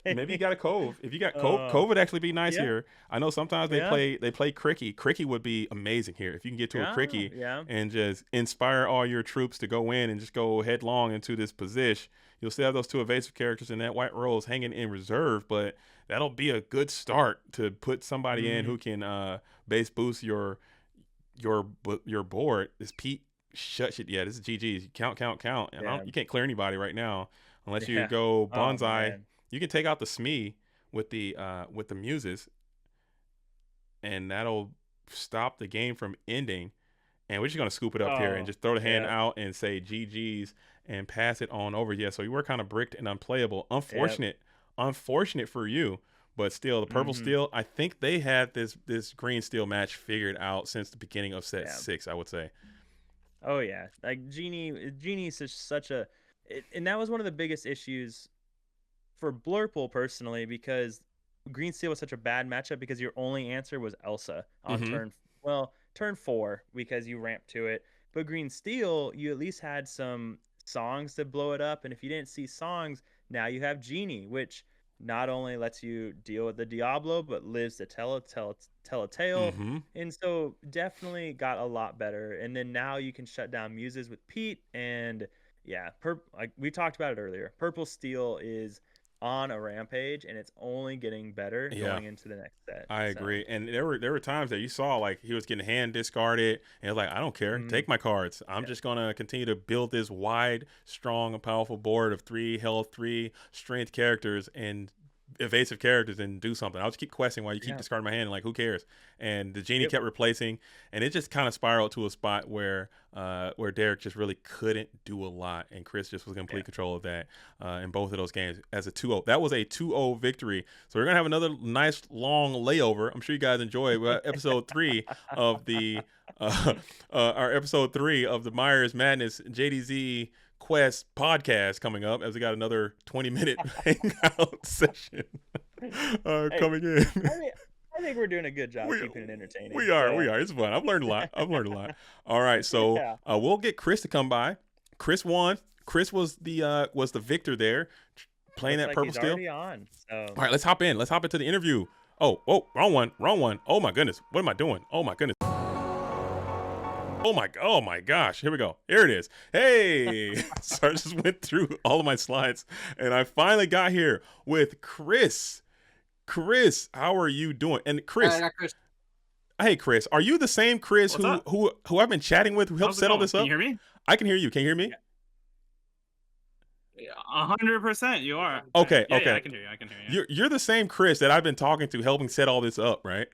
A: Maybe you got a cove. If you got cove,
B: uh,
A: cove would actually be nice
B: yeah,
A: here. I know sometimes
B: yeah,
A: they play cricky. Cricky would be amazing here if you can get to a
B: yeah,
A: cricky
B: yeah,
A: and just inspire all your troops to go in and just go headlong into this position. You'll still have those two evasive characters in that white rose hanging in reserve, but that'll be a good start to put somebody in
B: mm,
A: who can base boost your board. This Pete shut shit. Yeah, this is GG's. Count, count, count. And
B: yeah,
A: you can't clear anybody right now unless you
B: yeah.
A: go
B: Oh
A: bonsai.
B: man,
A: You can take out the Smee with the muses, and that'll stop the game from ending. And we're just gonna scoop it up here and
B: oh
A: just throw the hand
B: yeah,
A: out and say GG's and pass it on over. Yeah, so you were kind of bricked and unplayable.
B: yeah,
A: Unfortunate for you, but still the purple
B: mm-hmm,
A: steel. I think they had this green steel match figured out since the beginning of set
B: yeah.
A: 6. I would say.
B: Oh yeah, like Genie is such a, and that was one of the biggest issues for Blurple personally, because Green Steel was such a bad matchup because your only answer was Elsa on
A: Mm-hmm.
B: turn 4 because you ramped to it. But Green Steel, you at least had some songs to blow it up, and if you didn't see songs, now you have Genie, which not only lets you deal with the Diablo but lives to tell a tale.
A: Mm-hmm.
B: And so definitely got a lot better. And then now you can shut down muses with Pete, and yeah, like we talked about it earlier. Purple Steel is on a rampage, and it's only getting better
A: Yeah.
B: going into the next set.
A: I
B: So,
A: agree, and there were times that you saw like he was getting hand discarded, and it was like, I don't care,
B: mm,
A: take my cards. I'm
B: yeah,
A: just gonna continue to build this wide, strong, and powerful board of 3 health, 3 strength characters and evasive characters, and do something. I'll just keep questing while you keep
B: yeah,
A: discarding my hand. Like, who cares? And the genie
B: yep,
A: kept replacing, and it just kind of spiraled to a spot where Derek just really couldn't do a lot, and Chris just was in
B: yeah.
A: complete control of that in both of those games as a 2-0. That was a 2-0 victory. So we're gonna have another nice long layover. I'm sure you guys enjoy episode 3 of the our episode 3 of the Myers Madness JDZ Quest podcast coming up, as we got another 20-minute hangout session
B: Hey,
A: coming in.
B: I think we're doing a good job
A: we
B: keeping it entertaining.
A: we are we
B: So,
A: are. It's fun. I've learned a lot. All right, so
B: yeah,
A: we'll get Chris to come by. Chris won. Chris was the victor there, playing
B: looks
A: that
B: like
A: purple
B: he's
A: steel.
B: already on. So,
A: All right, let's hop in. Let's hop into the interview. Oh, wrong one. Oh my goodness, what am I doing? Oh my goodness. Oh my gosh. Here we go. Here it is. Hey. So I just went through all of my slides, and I finally got here with Chris. Chris, how are you doing? And
C: I
A: Chris,
C: got Chris.
A: hey Chris, are you the same Chris
D: What's
A: who
D: up?
A: who I've been chatting with, who helped
D: How's it
A: set all
D: going?
A: this
D: Can
A: up?
D: you hear me?
A: I can hear you. Can you hear me?
B: yeah,
D: Yeah, 100%. You are.
A: Okay,
D: Yeah,
A: okay.
D: I can hear you. I can hear you.
A: You're the same Chris that I've been talking to, helping set all this up, right?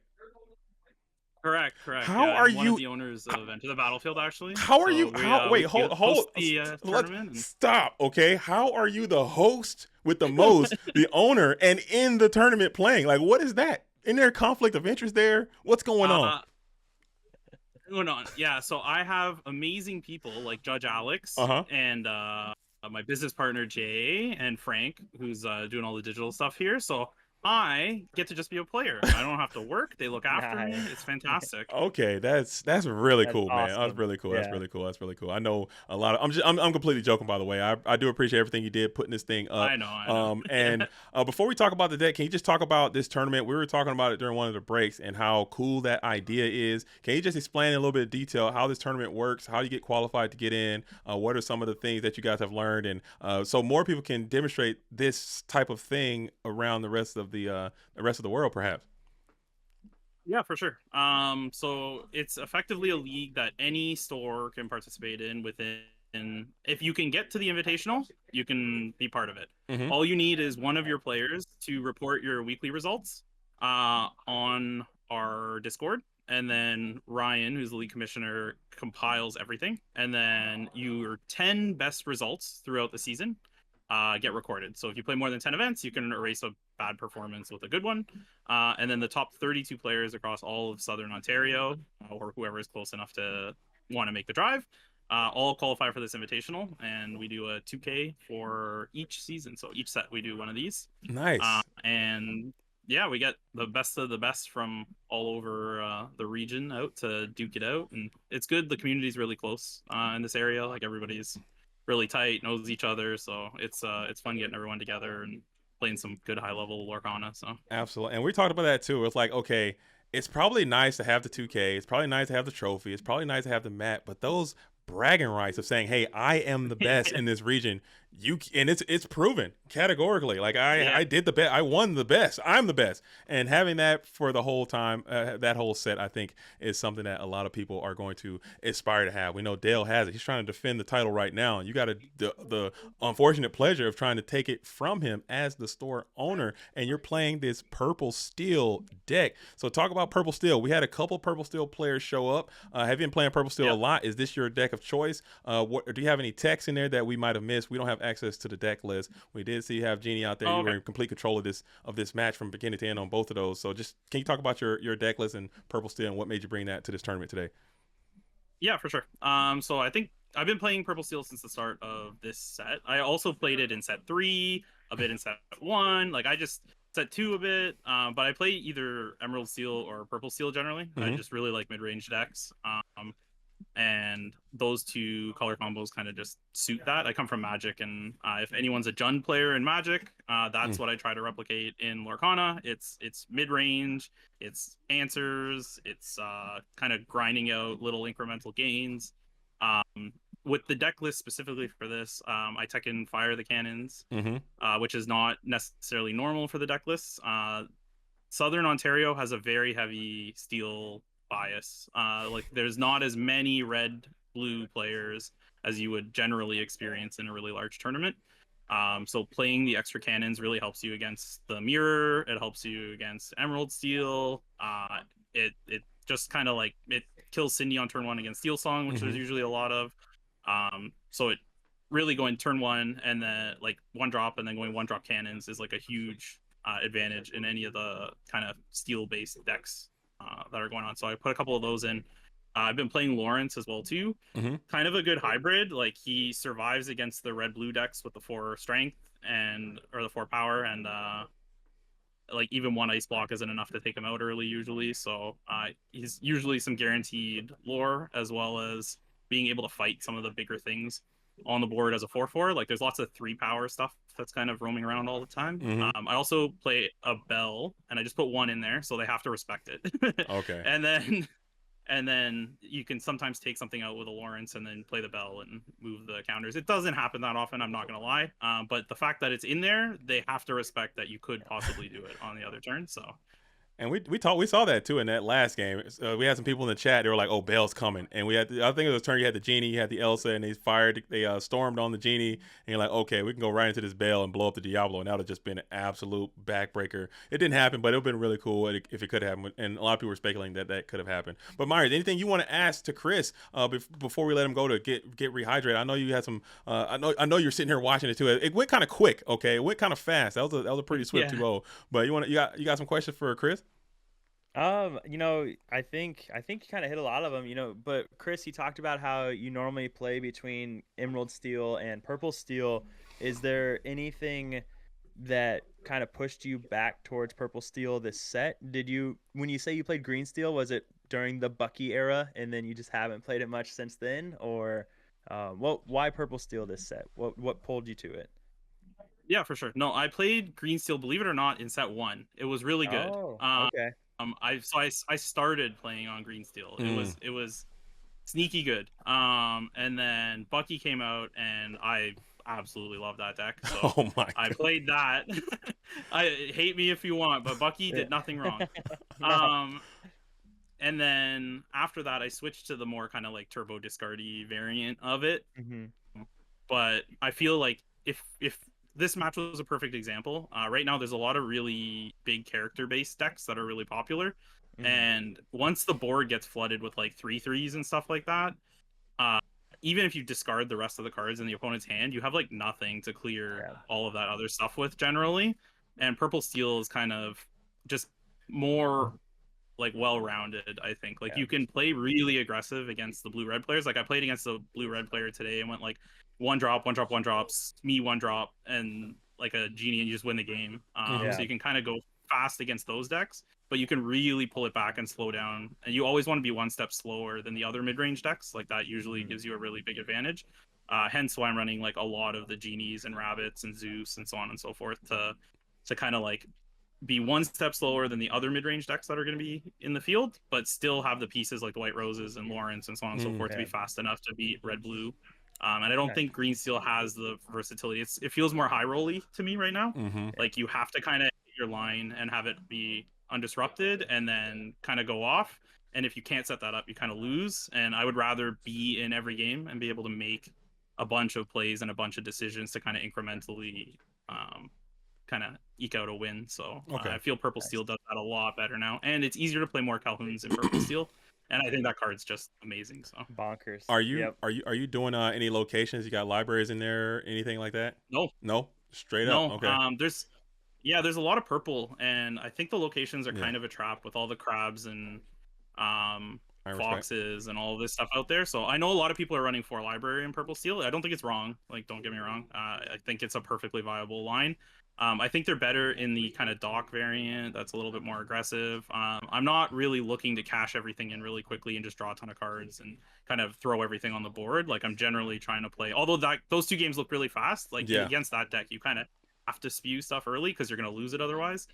D: Correct.
A: How
D: Yeah,
A: are
D: I'm one of
A: you?
D: the owners of Enter the Battlefield, actually.
A: How are
D: So
A: you?
D: we
A: How? Wait,
D: we
A: hold.
D: host the tournament.
A: Stop. Okay. How are you the host with the most, the owner, and in the tournament playing? Like, what is that? Isn't there a conflict of interest there? What's going on?
D: Going on. Yeah. So I have amazing people like Judge Alex
A: Uh-huh.
D: and my business partner Jay and Frank, who's doing all the digital stuff here. So I get to just be a player. I don't have to work. They look after me.
B: nice.
D: It's fantastic.
A: Okay, that's really
B: That's
A: cool, man. That's
B: awesome.
A: really cool. That's
B: Yeah.
A: really cool. That's really cool. I know a lot of. I'm completely joking, by the way. I do appreciate everything you did putting this thing up.
D: I know.
A: And before we talk about the deck, can you just talk about this tournament? We were talking about it during one of the breaks and how cool that idea is. Can you just explain in a little bit of detail how this tournament works? How do you get qualified to get in? What are some of the things that you guys have learned, and so more people can demonstrate this type of thing around the rest of the rest of the world, perhaps.
D: Yeah, for sure. So it's effectively a league that any store can participate in within. If you can get to the invitational, you can be part of it.
A: Mm-hmm.
D: All you need is one of your players to report your weekly results on our Discord, and then Ryan, who's the league commissioner, compiles everything, and then your 10 best results throughout the season get recorded. So if you play more than 10 events, you can erase a bad performance with a good one. And then the top 32 players across all of Southern Ontario, or whoever is close enough to want to make the drive, all qualify for this invitational. And we do a 2K for each season. So each set we do one of these.
A: Nice.
D: And yeah, we get the best of the best from all over the region out to duke it out. And it's good. The community is really close in this area. Like everybody's really tight, knows each other. So it's fun getting everyone together and playing some good high level Lorcana. So
A: Absolutely. And we talked about that too. It's like, okay, it's probably nice to have the 2K. It's probably nice to have the trophy. It's probably nice to have the map, but those bragging rights of saying, "Hey, I am the best in this region." And it's proven categorically. Like
D: yeah,
A: I did the best. I won the best. I'm the best. And having that for the whole time, that whole set, I think is something that a lot of people are going to aspire to have. We know Dale has it. He's trying to defend the title right now, and you got the unfortunate pleasure of trying to take it from him as the store owner, and you're playing this purple steel deck. So talk about purple steel. We had a couple purple steel players show up. Have you been playing purple steel
D: yeah.
A: a lot? Is this your deck of choice? Do you have any techs in there that we might have missed? We don't have access to the deck list. We did see you have Genie out there.
D: Oh,
A: You
D: okay.
A: were in complete control of this match from beginning to end on both of those. So just can you talk about your deck list and purple steel and what made you bring that to this tournament today?
D: Yeah, for sure. So I think I've been playing Purple Steel since the start of this set. I also played it in set 3, a bit in set 1. Like I just set 2 a bit, but I play either Emerald Steel or Purple Steel generally. I
A: Mhm.
D: just really like mid-range decks. And those two color combos kind of just suit that. I come from Magic, and if anyone's a Jund player in Magic, that's
A: Mm.
D: what I try to replicate in Lorcana. It's mid range, it's answers, it's kind of grinding out little incremental gains. With the deck list specifically for this, I tech in Fire the Cannons,
A: Mm-hmm.
D: which is not necessarily normal for the deck lists. Southern Ontario has a very heavy steel bias. Like there's not as many red blue players as you would generally experience in a really large tournament. So playing the extra cannons really helps you against the mirror. It helps you against Emerald Steel. It just kind of like it kills Cindy on turn 1 against Steel Song, which there's
A: Mm-hmm.
D: usually a lot of. So it really going turn 1 and then like 1-drop and then going 1-drop cannons is like a huge advantage in any of the kind of steel based decks that are going on. So I put a couple of those in. I've been playing Lawrence as well too.
A: Mm-hmm.
D: Kind of a good hybrid. Like he survives against the red blue decks with the 4 strength and or the 4 power, and like even 1 ice block isn't enough to take him out early usually. So he's usually some guaranteed lore as well as being able to fight some of the bigger things on the board as a 4/4. Like there's lots of 3 power stuff that's kind of roaming around all the time.
A: Mm-hmm.
D: I also play a bell, and I just put 1 in there, so they have to respect it.
A: Okay.
D: And then you can sometimes take something out with a Lawrence and then play the bell and move the counters. It doesn't happen that often, I'm not gonna lie. But the fact that it's in there, they have to respect that you could possibly do it on the other turn. So
A: And we saw that too in that last game. We had some people in the chat. They were like, "Oh, Bell's coming," and I think it was a turn. You had the Genie, you had the Elsa, and they stormed on the Genie, and you're like, "Okay, we can go right into this Bell and blow up the Diablo," and that would have just been an absolute backbreaker. It didn't happen, but it would have been really cool if it could happen. And a lot of people were speculating that could have happened. But Myers, anything you want to ask to Chris before we let him go to get rehydrated? I know you had some. I know you're sitting here watching it too. It went kind of quick. Okay, it went kind of fast. That was a pretty swift
D: yeah.
A: 2-0. But you got some questions for Chris?
B: I think you kind of hit a lot of them, but Chris, you talked about how you normally play between Emerald Steel and Purple Steel. Is there anything that kind of pushed you back towards Purple Steel this set? When you say you played Green Steel, was it during the Bucky era and then you just haven't played it much since then? Or why Purple Steel this set? What pulled you to it?
D: Yeah, for sure. No, I played Green Steel, believe it or not, in set 1. It was really good.
B: Oh, okay.
D: I started playing on Green Steel.
A: Mm.
D: It was sneaky good. And then Bucky came out, and I absolutely love that deck. So
A: Oh my
D: I
A: god.
D: played that. I hate me if you want, but Bucky
B: Yeah.
D: did nothing wrong.
B: No.
D: And then after that, I switched to the more kind of like turbo discardy variant of it.
B: Mm-hmm.
D: But I feel like if this match was a perfect example. Right now, there's a lot of really big character-based decks that are really popular,
B: Mm-hmm.
D: and once the board gets flooded with like 3/3s and stuff like that, uh, even if you discard the rest of the cards in the opponent's hand, you have like nothing to clear
B: Yeah.
D: all of that other stuff with generally. And Purple Steel is kind of just more like well-rounded. I think like
B: Yeah.
D: you can play really aggressive against the blue-red players. Like I played against the blue-red player today and went like 1-drop, 1-drop, 1-drops, me 1-drop, and like a Genie, and you just win the game.
B: Yeah.
D: So you can kind of go fast against those decks, but you can really pull it back and slow down. And you always want to be 1 step slower than the other mid-range decks. Like that usually gives you a really big advantage. Hence why I'm running like a lot of the genies and rabbits and Zeus and so on and so forth to kind of like be one step slower than the other mid-range decks that are going to be in the field, but still have the pieces like the White Roses and Lawrence and so on and so forth to be fast enough to beat Red Blue. And I don't think Green Steel has the versatility. It feels more high rolly to me right now. Like you have to kind of hit your line and have it be undisrupted and then kind of go off. And if you can't set that up, you kind of lose. And I would rather be in every game and be able to make a bunch of plays and a bunch of decisions to kind of incrementally kind of eke out a win. So I feel Purple Steel does that a lot better now, and it's easier to play more Calhouns in Purple Steel. And I think that card's just amazing. So
B: bonkers.
A: Are you doing any locations? You got libraries in there, anything like that?
D: No,
A: straight up. Okay.
D: There's a lot of purple, and I think the locations are kind of a trap with all the crabs and foxes and all this stuff out there. So I know a lot of people are running 4 library in Purple Steel. I don't think it's wrong. Like, don't get me wrong. I think it's a perfectly viable line. I think they're better in the kind of dock variant that's a little bit more aggressive. I'm not really looking to cash everything in really quickly and just draw a ton of cards and kind of throw everything on the board. Like, I'm generally trying to play, although those 2 games look really fast, like against that deck, you kind of have to spew stuff early because you're going to lose it otherwise.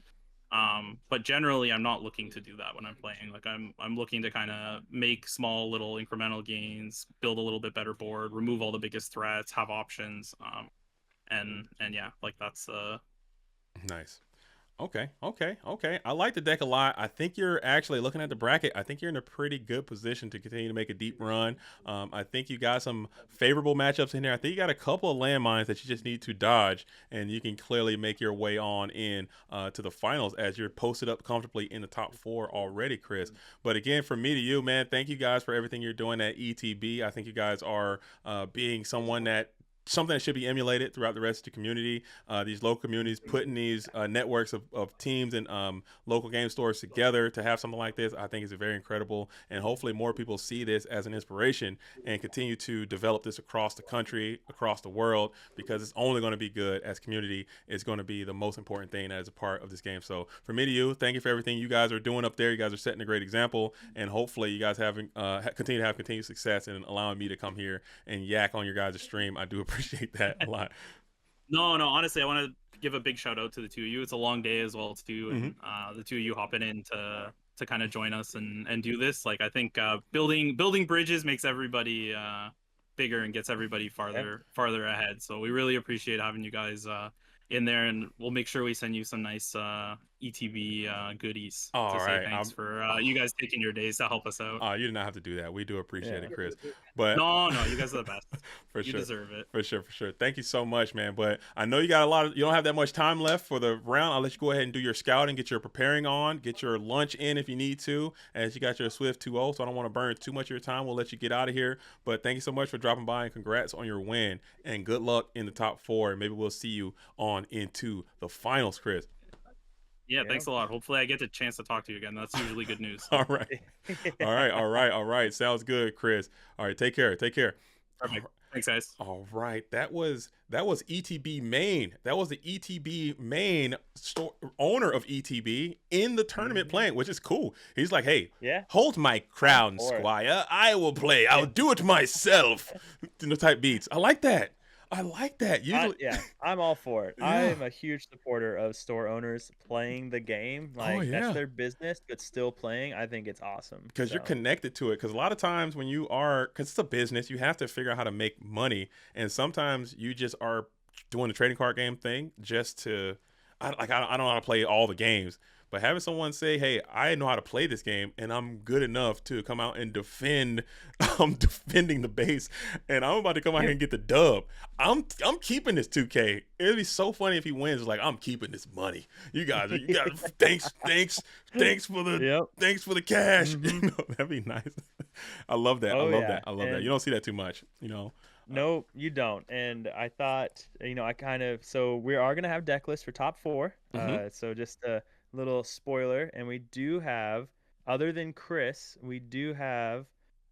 D: But generally I'm not looking to do that when I'm playing. Like I'm looking to kind of make small little incremental gains, build a little bit better board, remove all the biggest threats, have options. And yeah, like that's
A: nice. Okay. I like the deck a lot. I think you're actually looking at the bracket. I think you're in a pretty good position to continue to make a deep run. I think you got some favorable matchups in there. I think you got a couple of landmines that you just need to dodge, and you can clearly make your way on in to the finals as you're posted up comfortably in the top 4 already, Chris. But again, from me to you, man, thank you guys for everything you're doing at ETB. I think you guys are being something that should be emulated throughout the rest of the community. These local communities putting these networks of teams and local game stores together to have something like this, I think is very incredible. And hopefully more people see this as an inspiration and continue to develop this across the country, across the world, because it's only going to be good as community is going to be the most important thing as a part of this game. So for me to you, thank you for everything you guys are doing up there. You guys are setting a great example, and hopefully you guys continue to have continued success in allowing me to come here and yak on your guys' stream. I do appreciate that a lot.
D: No, honestly, I want to give a big shout out to the 2 of you. It's a long day as well too, and the 2 of you hopping in to kind of join us and do this. Like, I think building bridges makes everybody bigger and gets everybody farther ahead. So we really appreciate having you guys in there, and we'll make sure we send you some nice ETB goodies to say thanks for you guys taking your days to help us out.
A: You did not have to do that. We do appreciate it, Chris. But
D: no, you guys are the best.
A: You
D: deserve it.
A: For sure. Thank you so much, man. But I know you got you don't have that much time left for the round. I'll let you go ahead and do your scouting, get your preparing on, get your lunch in if you need to, as you got your Swift 2-0, so I don't want to burn too much of your time. We'll let you get out of here. But thank you so much for dropping by, and congrats on your win, and good luck in the top 4. And maybe we'll see you on into the finals, Chris.
D: Yeah, thanks a lot. Hopefully I get the chance to talk to you again. That's usually good news.
A: All right. Sounds good, Chris. All right, take care.
D: Perfect. Thanks, guys.
A: All right, that was ETB Main. That was the ETB Main owner of ETB in the tournament playing, which is cool. He's like, hey, hold my crown, Squire. I will play. I'll do it myself. Type beats. I like that. Usually,
B: I'm all for it. I am a huge supporter of store owners playing the game. Like, that's their business, but still playing. I think it's awesome.
A: Because you're connected to it. Because a lot of times when because it's a business, you have to figure out how to make money. And sometimes you just are doing the trading card game thing just to, I don't know how to play all the games. But having someone say, hey, I know how to play this game, and I'm good enough to come out and defending the base, and I'm about to come out here and get the dub. I'm keeping this 2K. It'd be so funny if he wins. Like, I'm keeping this money. You guys thanks for the cash. That'd be nice. I love that. I love that. You don't see that too much,
B: No, you don't. And I thought, we are going to have deck lists for top 4. So just a little spoiler. And we do have, other than Chris, we do have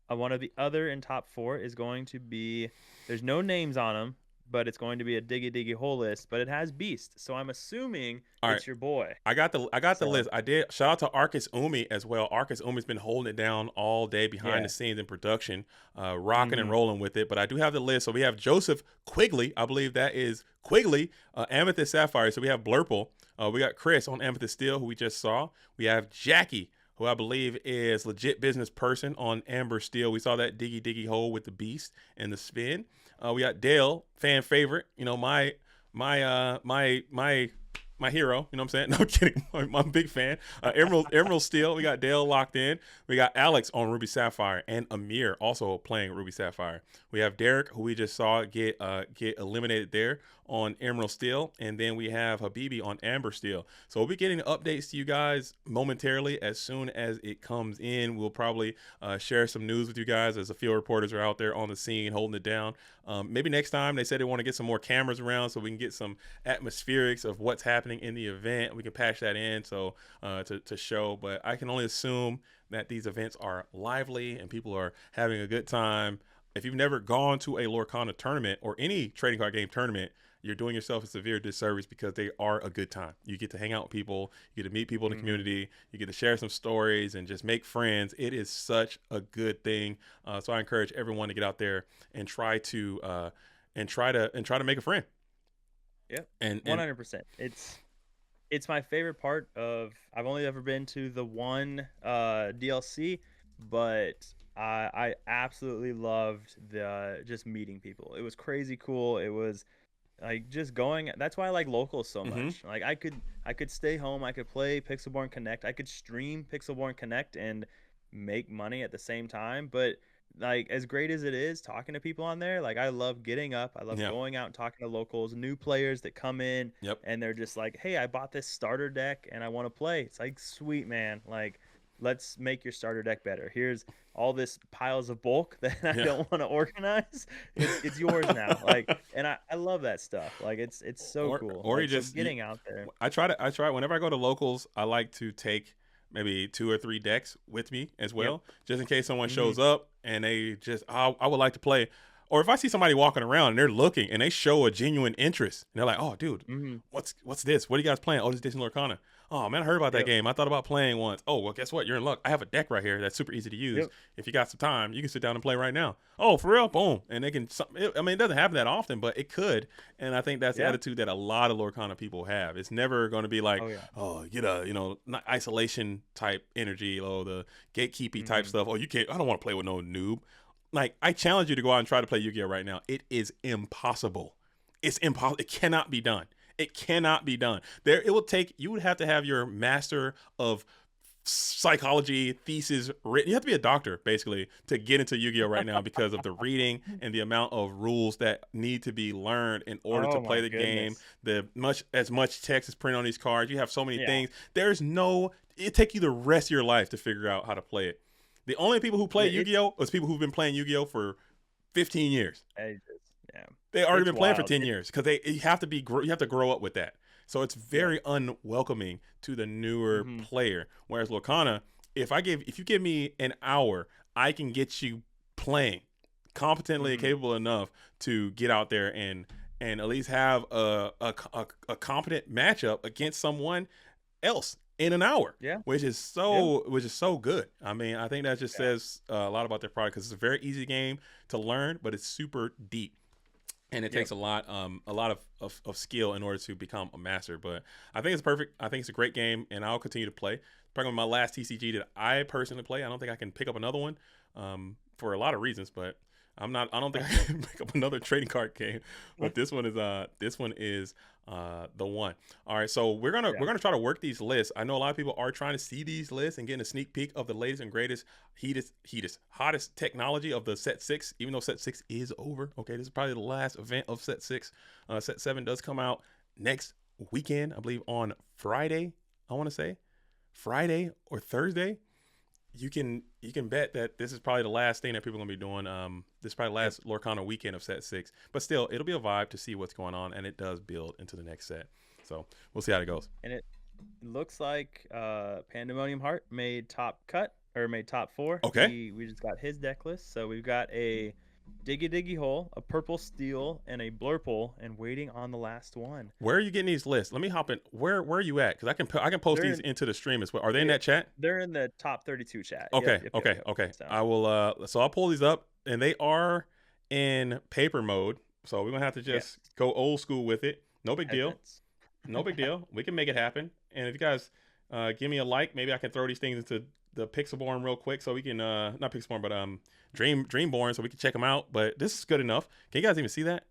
B: one of the other in top 4 is going to be, there's no names on them, but it's going to be a diggy hole list, but it has Beast. So I'm assuming
A: All right.
B: it's your boy.
A: I got the
B: So
A: list. I did shout out to Arcus Umi as well. Arcus Umi's been holding it down all day behind
B: yeah.
A: the scenes in production, rocking and
B: Mhm.
A: rolling with it. But I do have the list. So we have Joseph Quigley. I believe that is Quigley, Amethyst Sapphire. So we have Blurple. We got Chris on Amethyst Steel, who we just saw. We have Jackie, who I believe is legit business person on Amber Steel. We saw that diggy hole with the beast and the spin. We got Dale, fan favorite. You know, my hero. You know what I'm saying? No, I'm kidding. I'm a big fan. Emerald Steel. We got Dale locked in. We got Alex on Ruby Sapphire and Amir also playing Ruby Sapphire. We have Derek, who we just saw get eliminated there on Emerald Steel, and then we have Habibi on Amber Steel. So we'll be getting updates to you guys momentarily as soon as it comes in. We'll probably share some news with you guys as the field reporters are out there on the scene holding it down. Maybe next time they said they want to get some more cameras around so we can get some atmospherics of what's happening in the event. We can patch that in so to show, but I can only assume that these events are lively and people are having a good time. If you've never gone to a Lorcana tournament or any trading card game tournament, you're doing yourself a severe disservice because they are a good time. You get to hang out with people, you get to meet people in the community, you get to share some stories and just make friends. It is such a good thing. So I encourage everyone to get out there and try to make a friend.
B: Yep.
A: And
B: 100%. It's my favorite part of. I've only ever been to the one DLC, but I absolutely loved the just meeting people. It was crazy cool. It was like just going. That's why I like locals so much. Like I could stay home. I could play Pixelborn Connect. I could stream Pixelborn Connect and make money at the same time. But like as great as it is talking to people on there, like I love getting up. I love
A: Yeah.
B: going out and talking to locals, new players that come in
A: Yep.
B: and they're just like, "Hey, I bought this starter deck and I want to play." It's like, "Sweet, man. Like let's make your starter deck better. Here's all this piles of bulk that I
A: Yeah.
B: don't want to organize. It's yours now." Like, and I love that stuff. Like it's so cool.
A: Or
B: like,
A: you just
B: so getting out there.
A: I try whenever I go to locals, I like to take maybe 2 or 3 decks with me as well, just in case someone shows up and they just I would like to play. Or if I see somebody walking around and they're looking and they show a genuine interest and they're like, "Oh, dude, what's this? What are you guys playing? Oh, this is Lorcana. Oh man, I heard about that game. I thought about playing once. Oh, well, guess what? You're in luck. I have a deck right here that's super easy to use. If you got some time, you can sit down and play right now. Oh, for real? Boom. And they can. I mean, it doesn't happen that often, but it could. And I think that's the attitude that a lot of Lorcana people have. It's never going to be like, get a not isolation type energy, or the gatekeepy type stuff. Oh, you can't. I don't want to play with no noob. Like, I challenge you to go out and try to play Yu-Gi-Oh right now. It is impossible. It's impossible. It cannot be done. It cannot be done. It will take. You would have to have your master of psychology thesis written. You have to be a doctor basically to get into Yu-Gi-Oh right now because of the reading and the amount of rules that need to be learned in order to play the game. As much text is printed on these cards. You have so many things. It take you the rest of your life to figure out how to play it. The only people who play Yu-Gi-Oh was people who've been playing Yu-Gi-Oh for 15 years. They already been playing for 10 years because you have to grow up with that. So it's very unwelcoming to the newer player. Whereas Lorcana, if you give me an hour, I can get you playing competently and capable enough to get out there and at least have a competent matchup against someone else in an hour, which is so good. I mean, I think that just says a lot about their product because it's a very easy game to learn, but it's super deep, and it takes a lot of skill in order to become a master. But I think it's perfect. I think it's a great game, and I'll continue to play. Probably my last TCG that I personally play. I don't think I can pick up another one for a lot of reasons, but I don't think I can pick up another trading card game, but this one is the one. All right, so we're gonna try to work these lists. I know a lot of people are trying to see these lists and getting a sneak peek of the latest and greatest, hottest technology of the set 6. Even though set 6 is over, okay, this is probably the last event of set 6. Set 7 does come out next weekend, I believe on Friday. I want to say Friday or Thursday. You can bet that this is probably the last thing that people are gonna be doing. This is probably the last Lorcana weekend of set 6. But still, it'll be a vibe to see what's going on, and it does build into the next set. So we'll see how it goes.
B: And it looks like Pandemonium Heart made top 4.
A: Okay.
B: We just got his deck list. So we've got a Diggy Diggy Hole, a purple steel, and a blurple, and waiting on the last one.
A: Where are you getting these lists? Let me hop in. Where are you at? Because I can post these into the stream as well. Are they in that chat?
B: They're in the top 32 chat.
A: Okay,
B: Yep.
A: okay.
B: So.
A: I will. So I'll pull these up, and they are in paper mode. So we're gonna have to just go old school with it. No big deal. No big deal. We can make it happen. And if you guys give me a like, maybe I can throw these things into the Pixelborn real quick, so we can not Pixelborn, but Dreamborn, so we can check them out. But this is good enough. Can you guys even see that?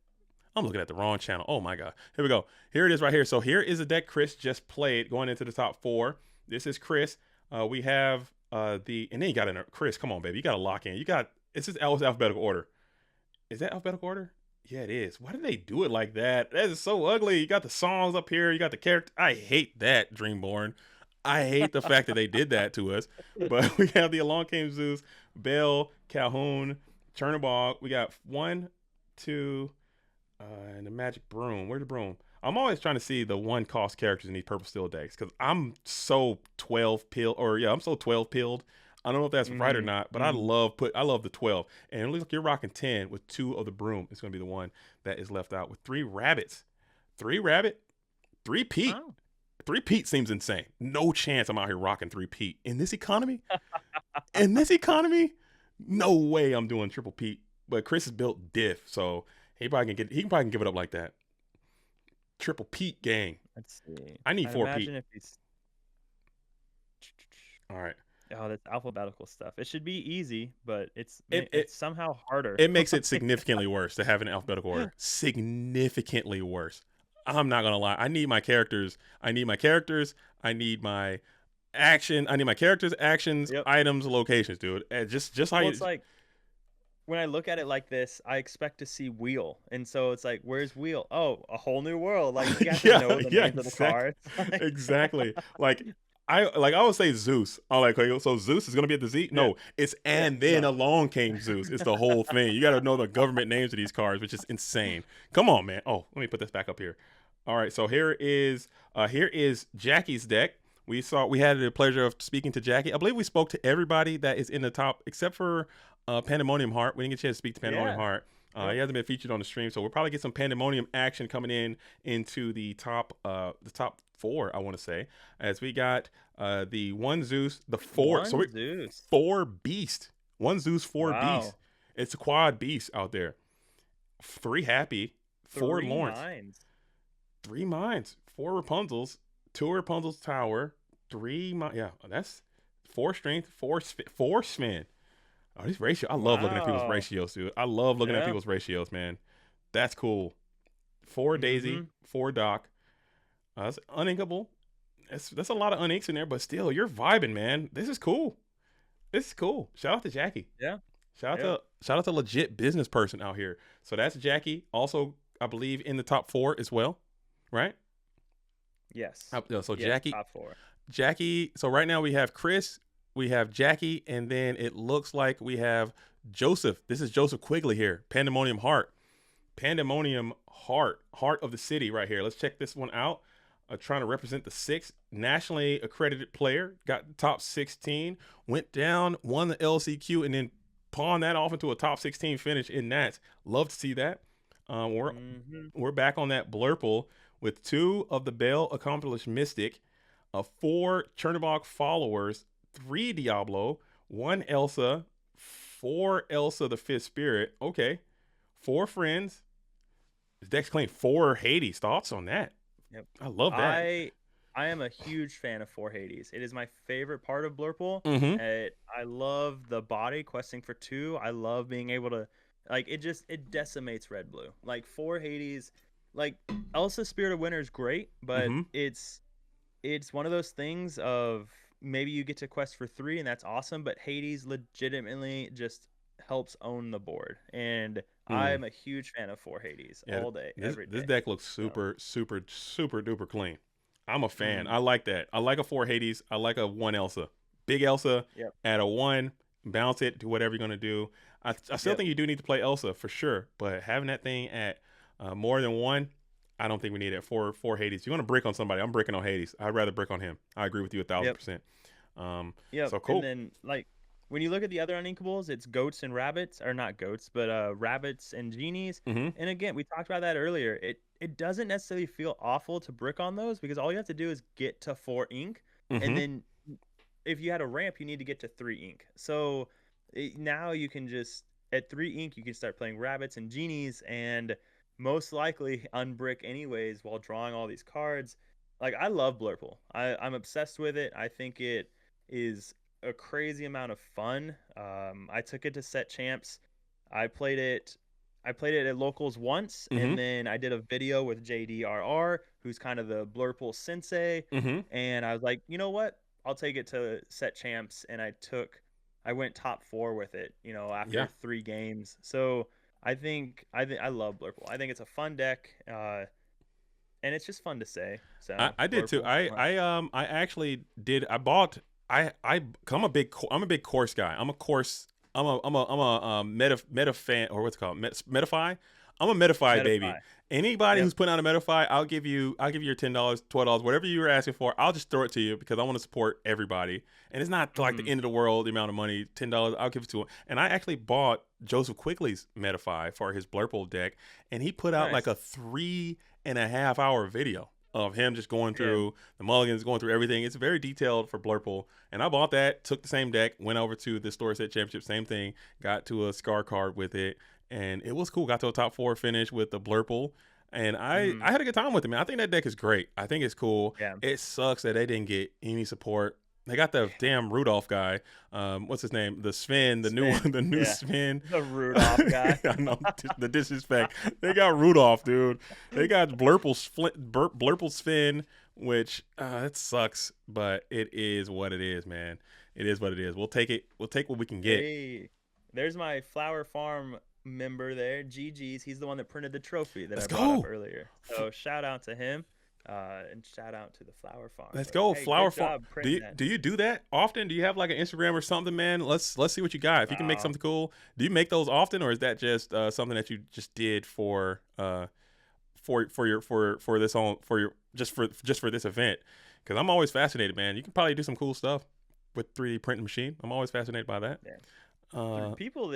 A: I'm looking at the wrong channel. Oh my god. Here we go. Here it is right here. So here is the deck Chris just played going into the top 4. This is Chris. We have and then you got Chris. Come on, baby. You got to lock in. It's just alphabetical order. Is that alphabetical order? Yeah, it is. Why did they do it like that? That is so ugly. You got the songs up here. You got the character. I hate that, Dreamborn. I hate the fact that they did that to us. But we have the Along Came Zeus, Bell, Calhoun, Chernobog. We got 1, 2, and the Magic Broom. Where's the broom? I'm always trying to see the 1-cost characters in these purple steel decks because I'm so 12 pilled. I'm so 12 pilled. I don't know if that's right or not, but I love the 12. And it looks like you're rocking 10 with 2 of the broom. It's going to be the one that is left out with 3 rabbits. 3 rabbit, 3 Pete.
B: Wow.
A: 3 Pete seems insane. No chance I'm out here rocking 3 Pete. In this economy? In this economy? No way I'm doing triple Pete. But Chris has built diff, so he probably can give it up like that. Triple Pete gang.
B: Let's see.
A: I need 4 Pete.
B: If he's...
A: All right.
B: Oh, that's alphabetical stuff. It should be easy, but it's somehow harder.
A: It makes it significantly worse to have an alphabetical order. Significantly worse. I'm not gonna lie. I need my characters. I need my action. I need my characters, actions, items, locations, dude. And just how
B: it's like when I look at it like this, I expect to see Wheel, and so it's like, where's Wheel? Oh, a whole new world. Like you got to know the names of the cards.
A: Exactly. I would say Zeus. I'm like, okay, so Zeus is gonna be at the Z? No, it's then Along Came Zeus. It's the whole thing. You got to know the government names of these cards, which is insane. Come on, man. Oh, let me put this back up here. All right, so here is Jackie's deck. We had the pleasure of speaking to Jackie. I believe we spoke to everybody that is in the top except for Pandemonium Heart. We didn't get a chance to speak to Pandemonium Heart. He hasn't been featured on the stream, so we'll probably get some Pandemonium action coming into the top 4, I want to say, as we got the 1 Zeus, the 4
B: Zeus.
A: 4 Beast, 1 Zeus, 4 Beast. It's a quad beast out there. 3 Happy, 4 Lawrence, 3 Mines, 4 Rapunzels, 2 Rapunzel's Tower, 3 that's 4 Strength, 4 Sven. Oh, these ratios. I love looking at people's ratios, dude. I love looking at people's ratios, man. That's cool. 4 Daisy, 4 Doc. That's uninkable. That's a lot of uninks in there, but still, you're vibing, man. This is cool. Shout out to Jackie.
B: Yeah.
A: Shout out to legit business person out here. So that's Jackie. Also, I believe in the top 4 as well, right?
B: Yes.
A: So Jackie.
B: Top 4.
A: Jackie. So right now we have Chris. We have Jackie, and then it looks like we have Joseph. This is Joseph Quigley here. Pandemonium Heart. Heart of the city right here. Let's check this one out. Trying to represent the 6th nationally accredited player. Got the top 16. Went down, won the LCQ, and then pawned that off into a top 16 finish in Nats. Love to see that. We're back on that blurple with 2 of the Bell Accomplished Mystic, 4 Chernobog followers, 3 Diablo, 1 Elsa, 4 Elsa the 5th Spirit. Okay. 4 friends. This deck's clean. 4 Hades. Thoughts on that?
B: Yep.
A: I love that.
B: I am a huge fan of 4 Hades. It is my favorite part of Blurple. I love the body questing for 2. I love being able to, like, it decimates red blue. Like 4 Hades, like Elsa Spirit of Winter is great, but it's one of those things of maybe you get to quest for 3 and that's awesome, but Hades legitimately just helps own the board, and I'm a huge fan of 4 Hades all day, every day.
A: This deck looks super duper clean. I'm a fan. I like that. I like a 4 Hades. I like a 1 Elsa. Big Elsa at a 1, bounce it, do whatever you're going to do. I still think you do need to play Elsa for sure, but having that thing at more than 1, I don't think we need it. 4 Hades. You're going to brick on somebody. I'm bricking on Hades. I'd rather brick on him. I agree with you 1,000%. So cool.
B: And then, like, when you look at the other uninkables, it's goats and rabbits, or not goats, but rabbits and genies.
A: Mm-hmm.
B: And again, we talked about that earlier. It doesn't necessarily feel awful to brick on those because all you have to do is get to 4 ink, and
A: Mm-hmm.
B: then if you had a ramp, you need to get to 3 ink. So now you can just at 3 ink you can start playing rabbits and genies and most likely unbrick anyways while drawing all these cards. Like I love Blurple. I'm obsessed with it. I think it is a crazy amount of fun. I took it to set champs. I played it. I played it at locals once,
A: Mm-hmm.
B: and then I did a video with JDRR, who's kind of the Blurple sensei.
A: Mm-hmm.
B: And I was like, you know what? I'll take it to set champs, and I went top 4 with it. After
A: Yeah.
B: 3 games. So I love Blurple. I think it's a fun deck, and it's just fun to say. So
A: I did too.
B: Blurple.
A: I actually did. I bought. Cause I'm a big course guy. I'm a course. I'm a meta fan, or what's it called, Metafy. I'm a Metafy baby.
B: Metafy.
A: Anybody
B: Yep.
A: who's putting out a Metafy, I'll give you your $10, $12, whatever you were asking for. I'll just throw it to you because I want to support everybody. And it's not like the end of the world, the amount of money, $10. I'll give it to him. And I actually bought Joseph Quigley's Metafy for his Blurple deck, and he put out like
B: Nice.
A: a 3.5 hour video of him just going through the mulligans, going through everything. It's very detailed for Blurple. And I bought that, took the same deck, went over to the store set championship, same thing, got to a Scar card with it, and it was cool. Got to a top 4 finish with the Blurple. And I had a good time with it, man. I think that deck is great. I think it's cool.
B: Yeah.
A: It sucks that they didn't get any support. They got the damn Rudolph guy. What's his name? The Sven, the new
B: Yeah.
A: Sven.
B: The Rudolph guy.
A: I know the disrespect. They got Rudolph, dude. They got Blurple Sven, which it sucks, but it is what it is, man. It is what it is. We'll take it. We'll take what we can get.
B: Hey, there's my Flower Farm member there, GG's. He's the one that printed the trophy that
A: Let's
B: I brought up
A: go.
B: earlier. So shout out to him, and shout out to the Flower Farm.
A: Let's
B: But,
A: go,
B: hey,
A: Flower
B: good
A: Farm.
B: job printing that.
A: Do you do that often? Do you have like an Instagram or something, man? Let's see what you got. If you can make
B: Wow.
A: something cool, do you make those often, or is that just something that you just did for this event? Because I'm always fascinated, man. You can probably do some cool stuff with 3D printing machine. I'm always fascinated by that.
B: Yeah.
A: Uh,
B: People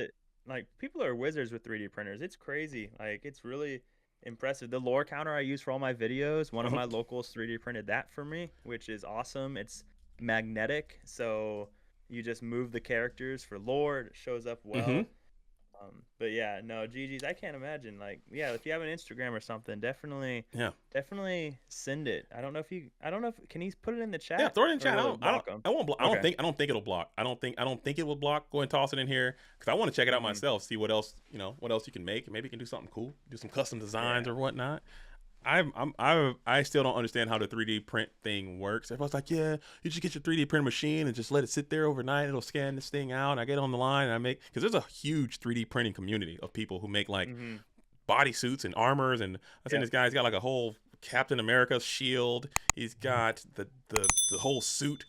B: are wizards with 3D printers. It's crazy. Like it's really impressive. The lore counter I use for all my videos, one of my locals 3D printed that for me, which is awesome. It's magnetic, so you just move the characters for lore. It shows up well.
A: Mhm.
B: But yeah, no, GG's. I can't imagine. Like, yeah, if you have an Instagram or something, definitely send it. I don't know if can he put it in the chat?
A: Yeah, throw it in
B: Or
A: chat.
B: will it block 'em?
A: I won't block.
B: Okay.
A: I don't think it'll block. I don't think it will block. Go and toss it in here because I want to check it out
B: Mhm.
A: myself. See what else what else you can make. Maybe you can do something cool. Do some custom designs
B: Yeah.
A: or whatnot. I still don't understand how the 3D print thing works. Everyone's like, yeah, you just get your 3D print machine and just let it sit there overnight. It'll scan this thing out. And I get on the line and I make, because there's a huge 3D printing community of people who make like
B: Mhm.
A: bodysuits and armors. And I've seen
B: Yeah.
A: this guy. He's got like a whole Captain America shield. He's got the whole suit.